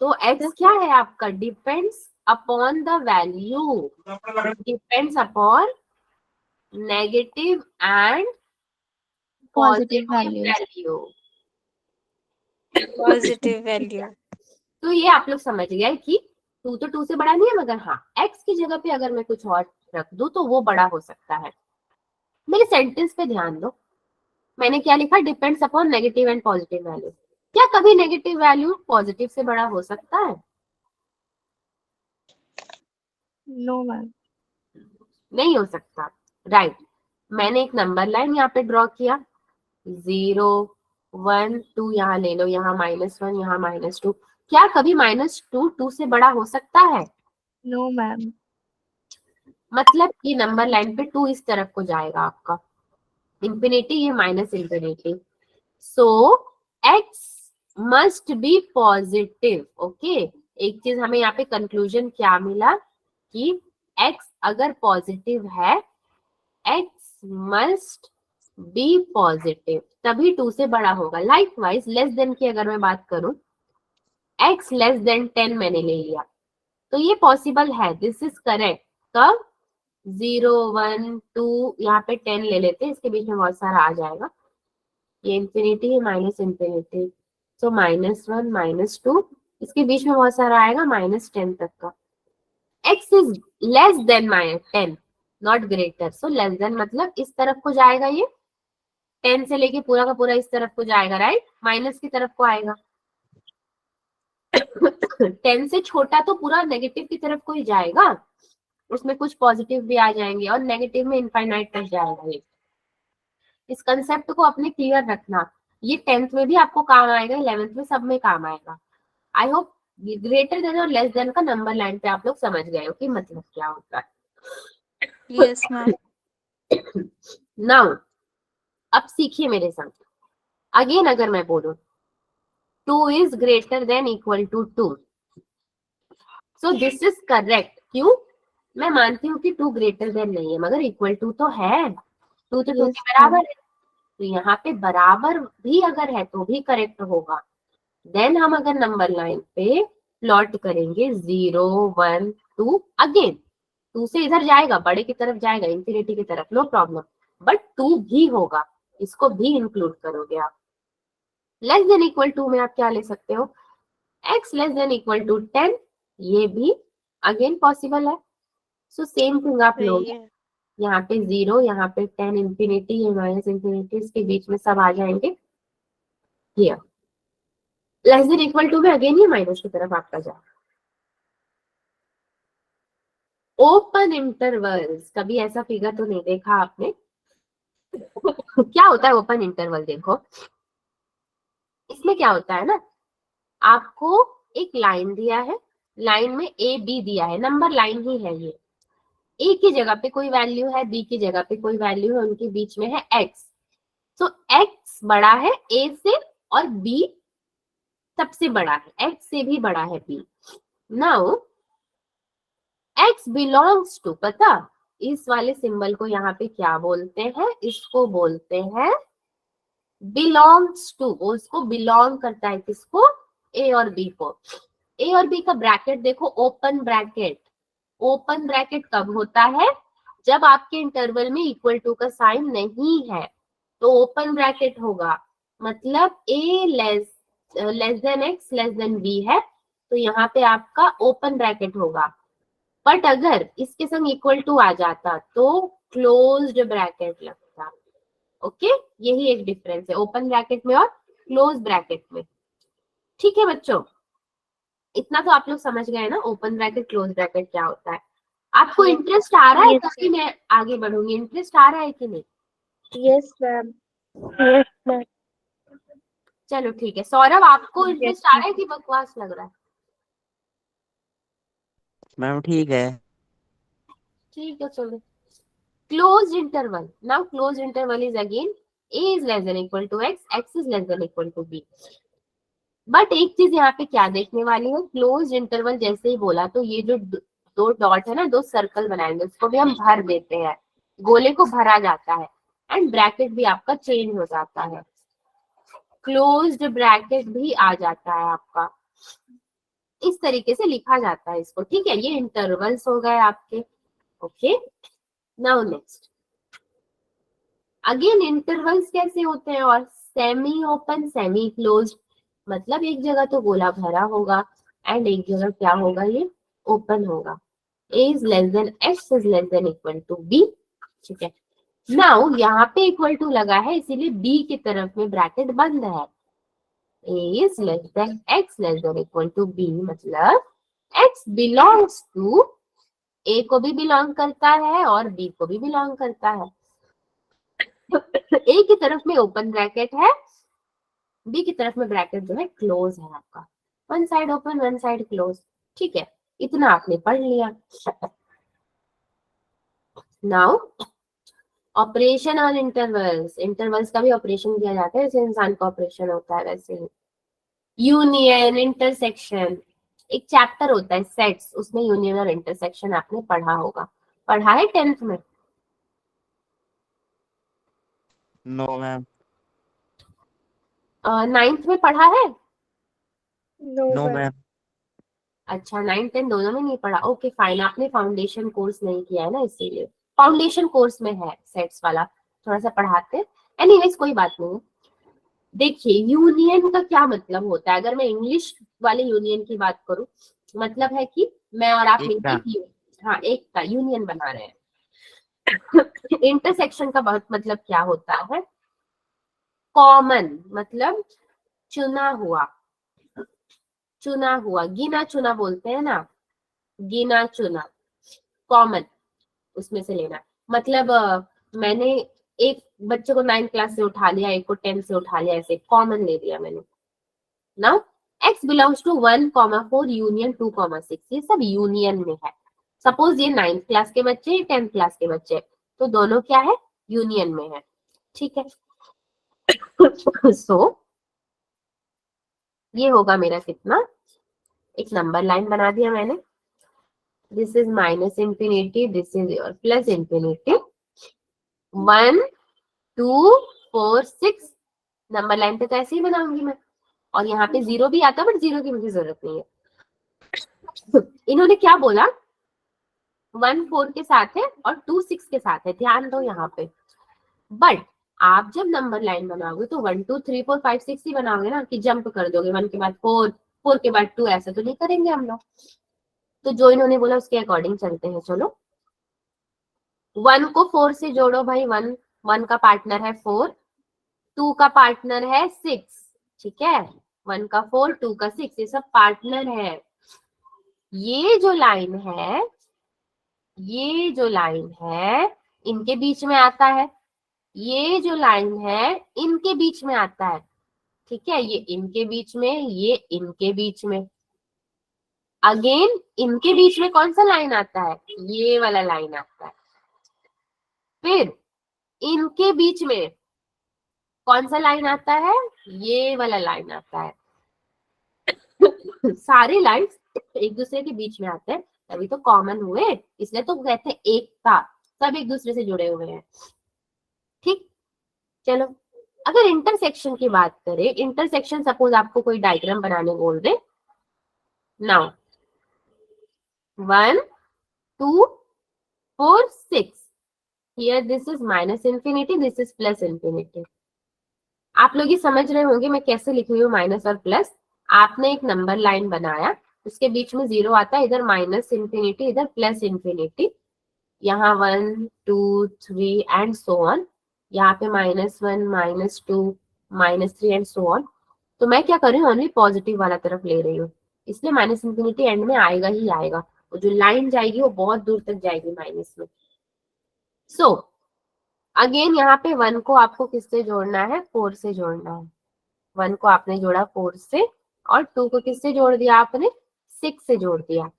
तो x क्या है आपका, depends upon the value, depends upon negative and positive positive values. Value. Positive value. तो ये आप लोग समझ गए कि 2 तो 2 से बड़ा नहीं है, मगर हाँ x की जगह पे अगर मैं कुछ और रख दूं तो वो बड़ा हो सकता है। मेरे सेंटेंस पे ध्यान दो, मैंने क्या लिखा, depends upon negative and positive value. क्या कभी नेगेटिव वैल्यू पॉजिटिव से बड़ा हो सकता है? No ma'am. नहीं हो सकता, राइट। मैंने एक नंबर लाइन यहाँ पे ड्रॉ किया, 0 1 2, यहाँ ले लो, यहाँ -1, यहाँ -2। क्या कभी -2 2 से बड़ा हो सकता है? No ma'am. मतलब ये नंबर लाइन पे 2 इस तरफ को जाएगा आपका, इंफिनिटी, ये minus infinity. So x must be positive. Okay, एक चीज हमें यहाँ पे कंक्लूजन क्या मिला कि x अगर पॉजिटिव है, x मस्ट बी पॉजिटिव, तभी 2 से बड़ा होगा। लाइकवाइज लेस देन की अगर मैं बात करूं, x लेस देन 10 मैंने ले लिया, तो ये पॉसिबल है, दिस इज करेक्ट। कब? 0 1 2, यहाँ पे 10 ले लेते हैं, इसके बीच में बहुत सारा आ जाएगा, ये इंफिनिटी है माइनस इंफिनिटी, सो -1 -2, इसके बीच में बहुत सारा आएगा -10 तक का। x is less then -10, not greater. So less than मतलब इस तरफ को जाएगा, ये 10 से लेके पूरा का पूरा इस तरफ को जाएगा, राइट, माइनस की तरफ को आएगा। 10 से छोटा तो पूरा नेगेटिव की तरफ को ही जाएगा, उसमें कुछ पॉजिटिव भी आ जाएंगे और नेगेटिव में इनफाइनाइट तक जाएगा ये। इस कंसेप्ट को अपने क्लियर रखना, ये 10th में भी आपको काम आएगा, 11th में सब में काम आएगा। आई होप ग्रेटर देन और लेस देन का नंबर लाइन पे आप लोग समझ गए हो कि मतलब क्या होता है। Yes ma'am. नाउ अब सीखिए मेरे साथ, अगेन अगर मैं बोलूं 2 is greater than equal to 2, so this is correct. क्यों? मैं मानती हूँ कि 2 ग्रेटर देन नहीं है, मगर इक्वल टू तो है, 2 तो 2 Yes, के बराबर है, तो यहाँ पे बराबर भी अगर है तो भी करेक्ट होगा। देन हम अगर नंबर लाइन पे प्लॉट करेंगे 0 1 2, अगेन 2 से इधर जाएगा, बड़े की तरफ जाएगा, इंफिनिटी की तरफ, नो प्रॉब्लम, बट 2 भी होगा, इसको भी इंक्लूड करोगे आप। लेस देन इक्वल टू में आप क्या ले सकते हो, x less than equal to 10, ये भी अगेन पॉसिबल है। सो सेम थिंग आप सही लोगे, है। यहाँ पे 0, यहाँ पे 10, इंफिनिटी है माइनस इंफिनिटी, इसके बीच में सब आ जाएंगे here. Less than equal to में अगेन ये माइनस की तरफ आपका जाए। ओपन इंटरवल्स, कभी ऐसा फिगर तो नहीं देखा आपने। क्या होता है ओपन इंटरवल? देखो इसमें क्या होता है ना, आपको एक लाइन दिया है, लाइन में ए बी दिया है, नंबर लाइन ही है ये, ए की जगह पे कोई वैल्यू है, बी की जगह पे कोई वैल्यू है, उनके बीच में है एक्स। तो एक्स बड़ा है ए से और बी सबसे बड़ा है, एक्स से भी बड़ा है B. Now x belongs to, पता इस वाले सिंबल को यहाँ पे क्या बोलते हैं, इसको बोलते हैं बिलोंग्स टू। वो उसको बिलोंग करता है, किसको? ए और बी को। ए और बी का ब्रैकेट देखो, ओपन ब्रैकेट। ओपन ब्रैकेट कब होता है? जब आपके इंटरवल में इक्वल टू का साइन नहीं है, तो ओपन ब्रैकेट होगा, मतलब A less than X less than B है, तो यहाँ पे आपका ओपन ब्रैकेट होगा। बट अगर इसके संग इक्वल टू आ जाता तो क्लोज्ड ब्रैकेट लगता। ओके, यही एक डिफरेंस है ओपन ब्रैकेट में और क्लोज ब्रैकेट में। ठीक है बच्चों, इतना तो आप लोग समझ गए ना, ओपन ब्रैकेट क्लोज ब्रैकेट क्या होता है। आपको इंटरेस्ट आ रहा है? Yes, तभी मैं आगे बढ़ूंगी, इंटरेस्ट आ रहा है कि नहीं? Yes ma'am. yes ma'am. चलो ठीक है। सौरभ, आपको Yes, इंटरेस्ट आ रहा है कि बकवास लग रहा है? मैम ठीक है। ठीक है चलो। Closed interval, now closed interval is again a is less than equal to x, x is less than equal to b। But एक चीज यहाँ पे क्या देखने वाली है, क्लोज इंटरवल जैसे ही बोला तो ये जो दो डॉट है ना, दो सर्कल बनाएंगे, उसको भी हम भर देते हैं, गोले को भरा जाता है एंड ब्रैकेट भी आपका चेंज हो जाता है, क्लोज्ड ब्रैकेट भी आ जाता है आपका, इस तरीके से लिखा जाता है इसको। ठीक है, ये इंटरवल्स हो गए आपके। Okay, now next, again intervals कैसे होते हैं, और सेमी ओपन सेमी क्लोज्ड, मतलब एक जगह तो गोला भरा होगा एंड एक जगह क्या होगा, ये ओपन होगा। a is less than x is less than equal to b। ठीक है, नाउ यहाँ पे इक्वल टू लगा है इसीलिए b की तरफ में ब्रैकेट बंद है। a is less than x less than equal to b, मतलब x belongs to, a को भी बिलोंग करता है और b को भी बिलोंग करता है। a की तरफ में ओपन ब्रैकेट है, b की तरफ में ब्रैकेट जो है क्लोज है आपका, one side open one side close. ठीक है, इतना आपने पढ़ लिया। Now operation on intervals, intervals का भी ऑपरेशन किया जाता है जैसे इंसान का ऑपरेशन होता है वैसे ही। यूनियन, इंटरसेक्शन, एक चैप्टर होता है सेट्स, उसमें यूनियन और इंटरसेक्शन आपने पढ़ा होगा, पढ़ा है 10th में? No ma'am. 9th में पढ़ा है? No, no ma'am. मैम। अच्छा, 9th 10 दोनों में नहीं पढ़ा, ओके फाइन, आपने फाउंडेशन कोर्स नहीं किया है ना, इसीलिए फाउंडेशन कोर्स में है सेट्स वाला, थोड़ा सा पढ़ाते हैं। एनीवेज कोई बात नहीं। देखिए यूनियन का क्या मतलब होता है, अगर मैं इंग्लिश वाले यूनियन की बात करूं, मतलब है कि मैं और आप मिलकर हाँ एक का यूनियन बना रहे हैं। इंटरसेक्शन का बहुत मतलब क्या होता है, कॉमन, मतलब चुना हुआ, चुना हुआ, गिना चुना बोलते हैं ना, गिना चुना, कॉमन उसमें से लेना, मतलब मैंने एक बच्चे को 9th क्लास से उठा लिया, एक को 10th से उठा लिया, ऐसे कॉमन ले लिया मैंने। Now x belongs to 1,4 union 2,6, ये सब यूनियन में है। सपोज ये 9th क्लास के बच्चे 10th क्लास के बच्चे, तो दोनों क्या है, यूनियन में है। ठीक है, सो ये होगा मेरा कितना, एक नंबर लाइन बना दिया मैंने, this is minus infinity, this is your plus infinity, 1 2 4 6 number line पे तो ऐसे ही बनाऊंगी मैं, और यहाँ पे 0 भी आता, बट 0 की मुझे जरूरत नहीं है। इन्होंने क्या बोला, 1 4 के साथ है और 2 6 के साथ है, ध्यान दो यहाँ पे। बट आप जब नंबर लाइन बनाओगे तो 1 2 3 4 5 6 ही बनाओगे ना, कि जंप कर दोगे 1 के बाद 4 4 के बाद 2, ऐसा तो नहीं करेंगे हम लोग। तो जो इन्होंने बोला उसके अकॉर्डिंग चलते हैं। चलो 1 को 4 से जोड़ो भाई, 1 का पार्टनर है 4, 2 का पार्टनर है 6, ठीक है, 1 का 4 2 का 6, ये सब पार्टनर है। ये जो लाइन है, ये जो लाइन है इनके बीच में आता है, ये जो लाइन है इनके बीच में आता है, ठीक है, ये इनके बीच में, ये इनके बीच में, अगेन इनके बीच में कौन सा लाइन आता है, ये वाला लाइन आता है, फिर इनके बीच में कौन सा लाइन आता है, ये वाला लाइन आता है। सारे लाइन्स एक दूसरे के बीच में आते हैं, तभी तो कॉमन हुए, इसलिए तो कहते हैं एकता, सब एक दूसरे से जुड़े हुए हैं। ठीक, चलो अगर इंटरसेक्शन की बात करें, इंटरसेक्शन सपोज आपको कोई डायग्राम बनाने बोल दे, now 1 2 4 6, here this is minus infinity, this is plus infinity. आप लोग ये समझ रहे होंगे मैं कैसे लिख रही हूँ माइनस और प्लस। आपने एक नंबर लाइन बनाया, उसके बीच में 0 आता है, इधर माइनस इंफिनिटी इधर प्लस इंफिनिटी, यहाँ 1 2 3 एंड सो ऑन, यहाँ पे -1 -2 -3 एंड सो ऑन। तो मैं क्या कर रही हूँ, ओनली पॉजिटिव वाला तरफ ले रही हूँ, इसलिए माइनस इंफिनिटी एंड में आएगा ही आएगा, और जो लाइन जाएगी वो बहुत दूर तक जाएगी माइनस में। सो अगेन यहाँ पे 1 को आपको किससे जोड़ना है, 4 से जोड़ना है, 1 को आपने जोड़ा 4 से, और 2 को किससे जोड़ दिया आपने, 6 से जोड़ दिया।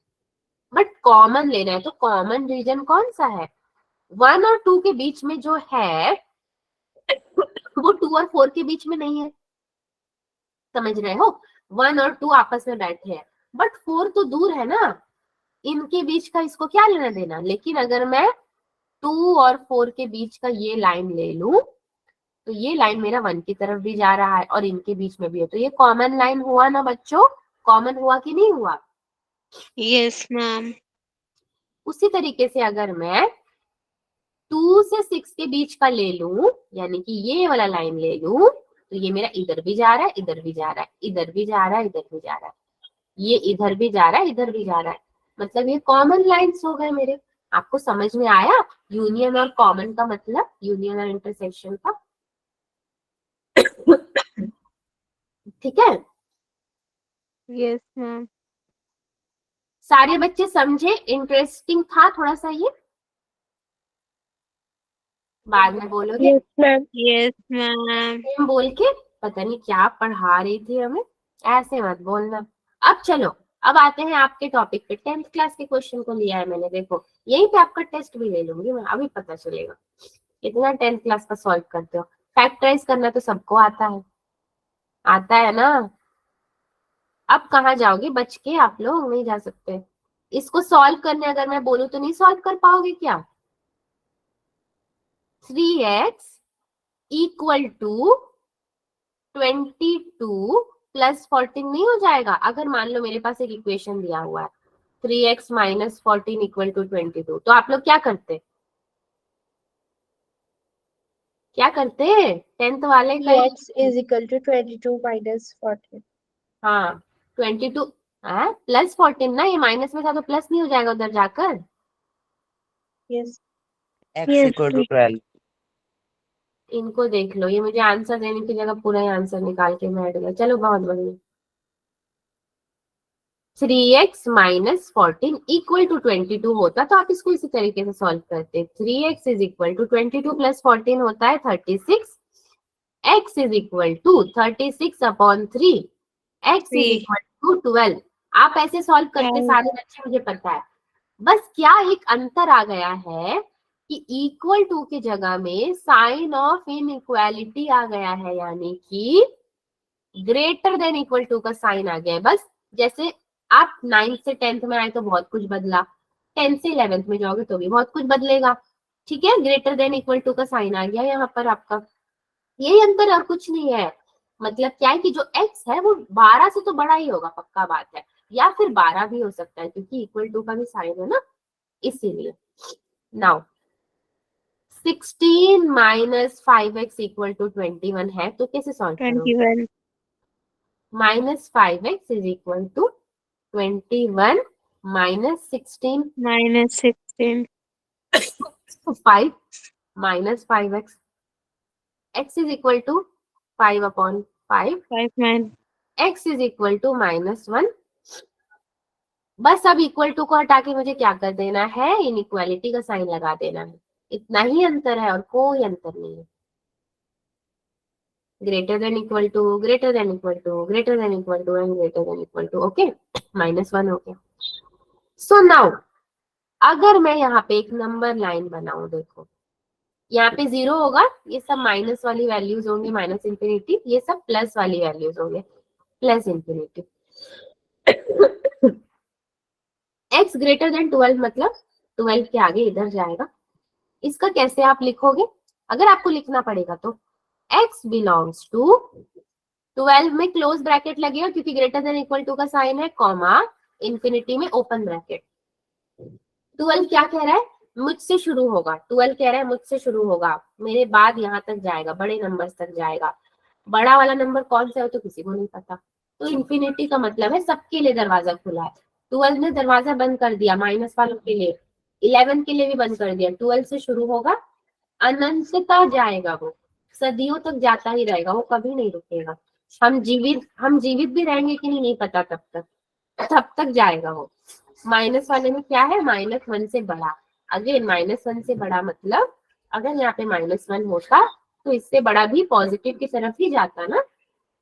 बट कॉमन लेना है, तो कॉमन रीजन कौन सा है? 1 और 2 के बीच में जो है वो 2 और 4 के बीच में नहीं है, समझ रहे हो? 1 और 2 आपस में बैठे हैं, बट 4 तो दूर है ना, इनके बीच का इसको क्या लेना देना। लेकिन अगर मैं 2 और 4 के बीच का ये लाइन ले लूं, तो ये लाइन मेरा 1 की तरफ भी जा रहा है और इनके बीच में भी है, तो ये कॉमन लाइन हुआ ना बच्चों? कॉमन हुआ कि नहीं हुआ? Yes, ma'am. उसी तरीके से अगर मैं 2 से 6 के बीच का ले लूं, यानी कि ये वाला लाइन ले लूं, तो ये मेरा इधर भी जा रहा है, इधर भी जा रहा है, इधर भी जा रहा है, इधर भी जा रहा है, ये इधर भी जा रहा है, इधर भी जा रहा है, मतलब ये कॉमन लाइंस हो गए मेरे। आपको समझ में आया यूनियन और कॉमन का मतलब, यूनियन और इंटरसेक्शन का? ठीक है, Yes, ma'am. सारे बच्चे समझे? इंटरेस्टिंग था थोड़ा सा ये? बाद में बोलोगे Yes, ma'am. Yes, ma'am. हम बोल के पता नहीं क्या पढ़ा रही थी हमें, ऐसे मत बोलना। अब चलो, अब आते हैं आपके टॉपिक पे। 10th क्लास के क्वेश्चन को लिया है मैंने, देखो यहीं पे आपका टेस्ट भी ले लूंगी मैं, अभी पता चलेगा कितना 10th क्लास का सॉल्व करते हो। फैक्टराइज करना तो सबको आता है, आता है ना? अब कहाँ जाओगे बच के, आप लोग नहीं जा सकते। इसको सॉल्व करने अगर मैं बोलूं तो नहीं सॉल्व कर पाओगे क्या? 3x इक्वल टू 22 प्लस 14 नहीं हो जाएगा? अगर मान लो मेरे पास एक इक्वेशन दिया हुआ है 3x माइनस 14 इक्वल टू 22, तो आप लोग क्या करते? क्या करते 10th वाले का? X is equal to 22 minus 14. हाँ 22 प्लस 14 ना, ये माइनस में था तो प्लस नहीं हो जाएगा उधर जाकर? Yes. x Yes, equal to 12. इनको देख लो, ये मुझे आंसर देने की जगह पूरा ही आंसर निकाल के बैठ गया। चलो बहुत बढ़िया। 3x माइनस 14 इक्वल टू 22 होता तो आप इसको इसी तरीके से सॉल्व करते। 3x is equal to 22 plus 14 होता है 36, x is equal to 36 upon 3, x is equal to 12। आप ऐसे सॉल्व करते सारे बच्चे, मुझे पता है, बस क्या एक अंतर आ गया है कि इक्वल टू की जगह में साइन ऑफ इनइक्वालिटी आ गया है, यानी कि ग्रेटर देन इक्वल टू का साइन आ गया है। बस जैसे आप 9th से 10th में आए तो बहुत कुछ बदला, 10th से 11th में जाओगे तो भी बहुत कुछ बदलेगा, ठीक है? ग्रेटर देन इक्वल टू का साइन आ गया यहाँ पर आपका, यही अंतर और कुछ नहीं है। मतलब क्या है कि जो x है वो 12 से तो बड़ा ही होगा, पक्का बात है, या फिर 12 भी हो सकता है क्योंकि इक्वल टू का भी साइन है ना, इसीलिए। Now 16 minus 5x equal to 21 है, तो कैसे सॉल्व करोगे? 21. Minus 5x is equal to 21 minus 16, Minus 16. 5 minus 5x, x is equal to 5 upon 5, 5 9. x is equal to -1। बस अब इक्वल टू को हटा के मुझे क्या कर देना है? इनइक्वालिटी का साइन लगा देना है, इतना ही अंतर है और कोई अंतर नहीं है। Greater than equal to, greater than equal to, greater than equal to and greater than equal to, okay? -1 हो गया। सो नाउ अगर मैं यहाँ पे एक नंबर लाइन बनाऊं, देखो यहाँ पे 0 होगा, ये सब माइनस वाली वैल्यूज होंगे, माइनस इंफिनिटी, ये सब प्लस वाली वैल्यूज होंगे, plus infinity. x greater than 12 मतलब 12 के आगे इधर जाएगा। इसका कैसे आप लिखोगे? अगर आपको लिखना पड़ेगा तो x बिलोंग्स टू 12 में क्लोज ब्रैकेट लगेगा क्योंकि ग्रेटर देन इक्वल टू का साइन है, कॉमा इंफिनिटी में ओपन ब्रैकेट। 12 क्या कह रहा है? मुझसे शुरू होगा, 12 कह रहा है मुझसे शुरू होगा, मेरे बाद यहाँ तक जाएगा, बड़े नंबर्स तक जाएगा। बड़ा वाला नंबर कौन सा है तो किसी को नहीं पता, तो इंफिनिटी का मतलब है सबके लिए दरवाजा खुला है। 12 ने दरवाजा बंद कर दिया माइनस वालों के लिए, 11 के लिए भी बंद कर दिया। 12 से शुरू होगा, अनंतता जाएगा, वो सदियों तक जाता ही रहेगा, वो कभी नहीं रुकेगा। हम जीवित भी रहेंगे कि नहीं पता, तब तक जाएगा वो। माइनस वाले में क्या है? -1 से बड़ा। अगेन -1 से बड़ा मतलब अगर यहाँ पे -1 होता तो इससे बड़ा भी पॉजिटिव की तरफ ही जाता ना।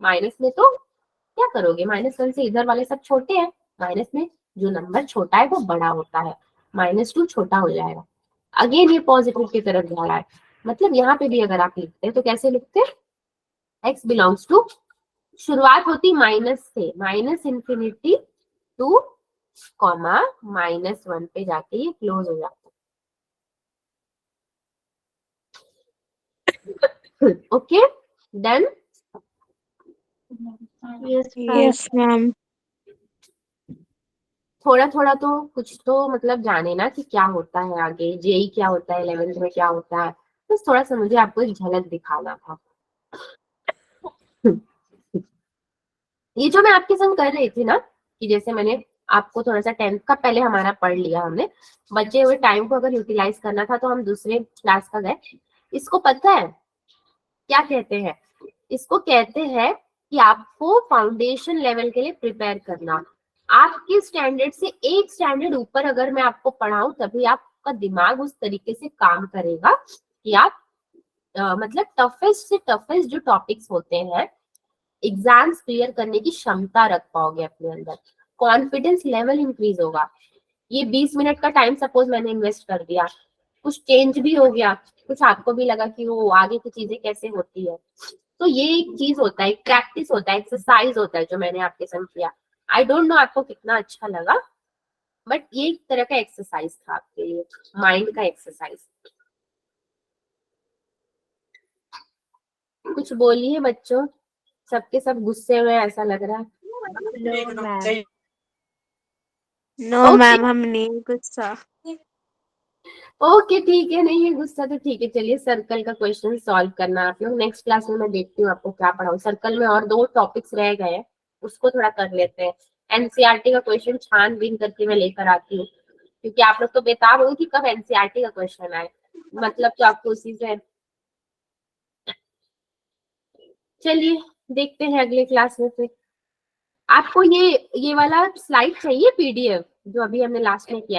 माइनस में तो क्या करोगे? -1 से इधर वाले सब छोटे हैं, माइनस में जो नंबर छोटा है वो बड़ा होता है, -2 छोटा हो जाएगा। अगेन ये पॉजिटिव की तरफ जा रहा है, मतलब यहाँ पे भी अगर आप लिखते हैं तो कैसे लिखते हैं, x बिलोंग्स टू, शुरुआत होती माइनस से, -∞ टू कॉमा -1 पे जाके ये क्लोज हो जाता है। Okay done. Yes, ma'am. Yes, ma'am. थोड़ा थोड़ा तो कुछ तो मतलब जाने ना कि क्या होता है आगे, जेई क्या होता है, 11th में क्या होता है, बस थोड़ा सा मुझे आपको एक झलक दिखाना था। ये जो मैं आपके संग कर रही थी ना, कि जैसे मैंने आपको थोड़ा सा 10th का पहले हमारा पढ़ लिया हमने, बचे हुए टाइम को अगर यूटिलाइज करना था तो हम दूसरे क्लास का गए। इसको पता है क्या कहते हैं, इसको कहते हैं कि आपको फाउंडेशन लेवल के लिए प्रिपेयर करना। आपके स्टैंडर्ड से एक स्टैंडर्ड ऊपर अगर मैं आपको पढ़ाऊं तभी आपका दिमाग उस तरीके से काम करेगा कि आप मतलब टफेस्ट से टफेस्ट जो टॉपिक्स होते हैं एग्जाम्स क्लियर करने की क्षमता रख पाओगे अपने अंदर, कॉन्फिडेंस लेवल इंक्रीज होगा। ये 20 मिनट का टाइम सपोज मैंने इन्वेस्ट कर दिया, कुछ चेंज भी हो गया, कुछ आपको भी लगा कि वो आगे की चीजें कैसे होती है, तो ये एक चीज होता है, प्रैक्टिस होता है, एक्सरसाइज होता है जो मैंने आपके संग किया। आई डोंट नो आपको कितना अच्छा लगा, बट ये एक तरह का एक्सरसाइज था आपके लिए, माइंड का एक्सरसाइज। कुछ बोलिए बच्चों, सबके सब गुस्से में ऐसा लग रहा है। No, ma'am. No, Okay. ma'am, हम नहीं गुस्सा। ओके ठीक है, नहीं है गुस्सा तो ठीक है। चलिए सर्कल का क्वेश्चन सॉल्व करना आप लोग, नेक्स्ट क्लास में मैं देखती हूँ आपको क्या पढ़ाऊँ। सर्कल में और 2 टॉपिक्स रह गए हैं, उसको थोड़ा कर लेते हैं। एनसीईआरटी का क्वेश्चन छानबीन करके मैं लेकर आती हूँ, क्योंकि आप लोग तो बेताब हो कि कब एनसीईआरटी का क्वेश्चन आए, मतलब तो आपको उसी से। चलिए देखते हैं अगले क्लास में फिर। आपको ये वाला स्लाइड चाहिए पीडीएफ जो अभी हमने लास्ट में किया।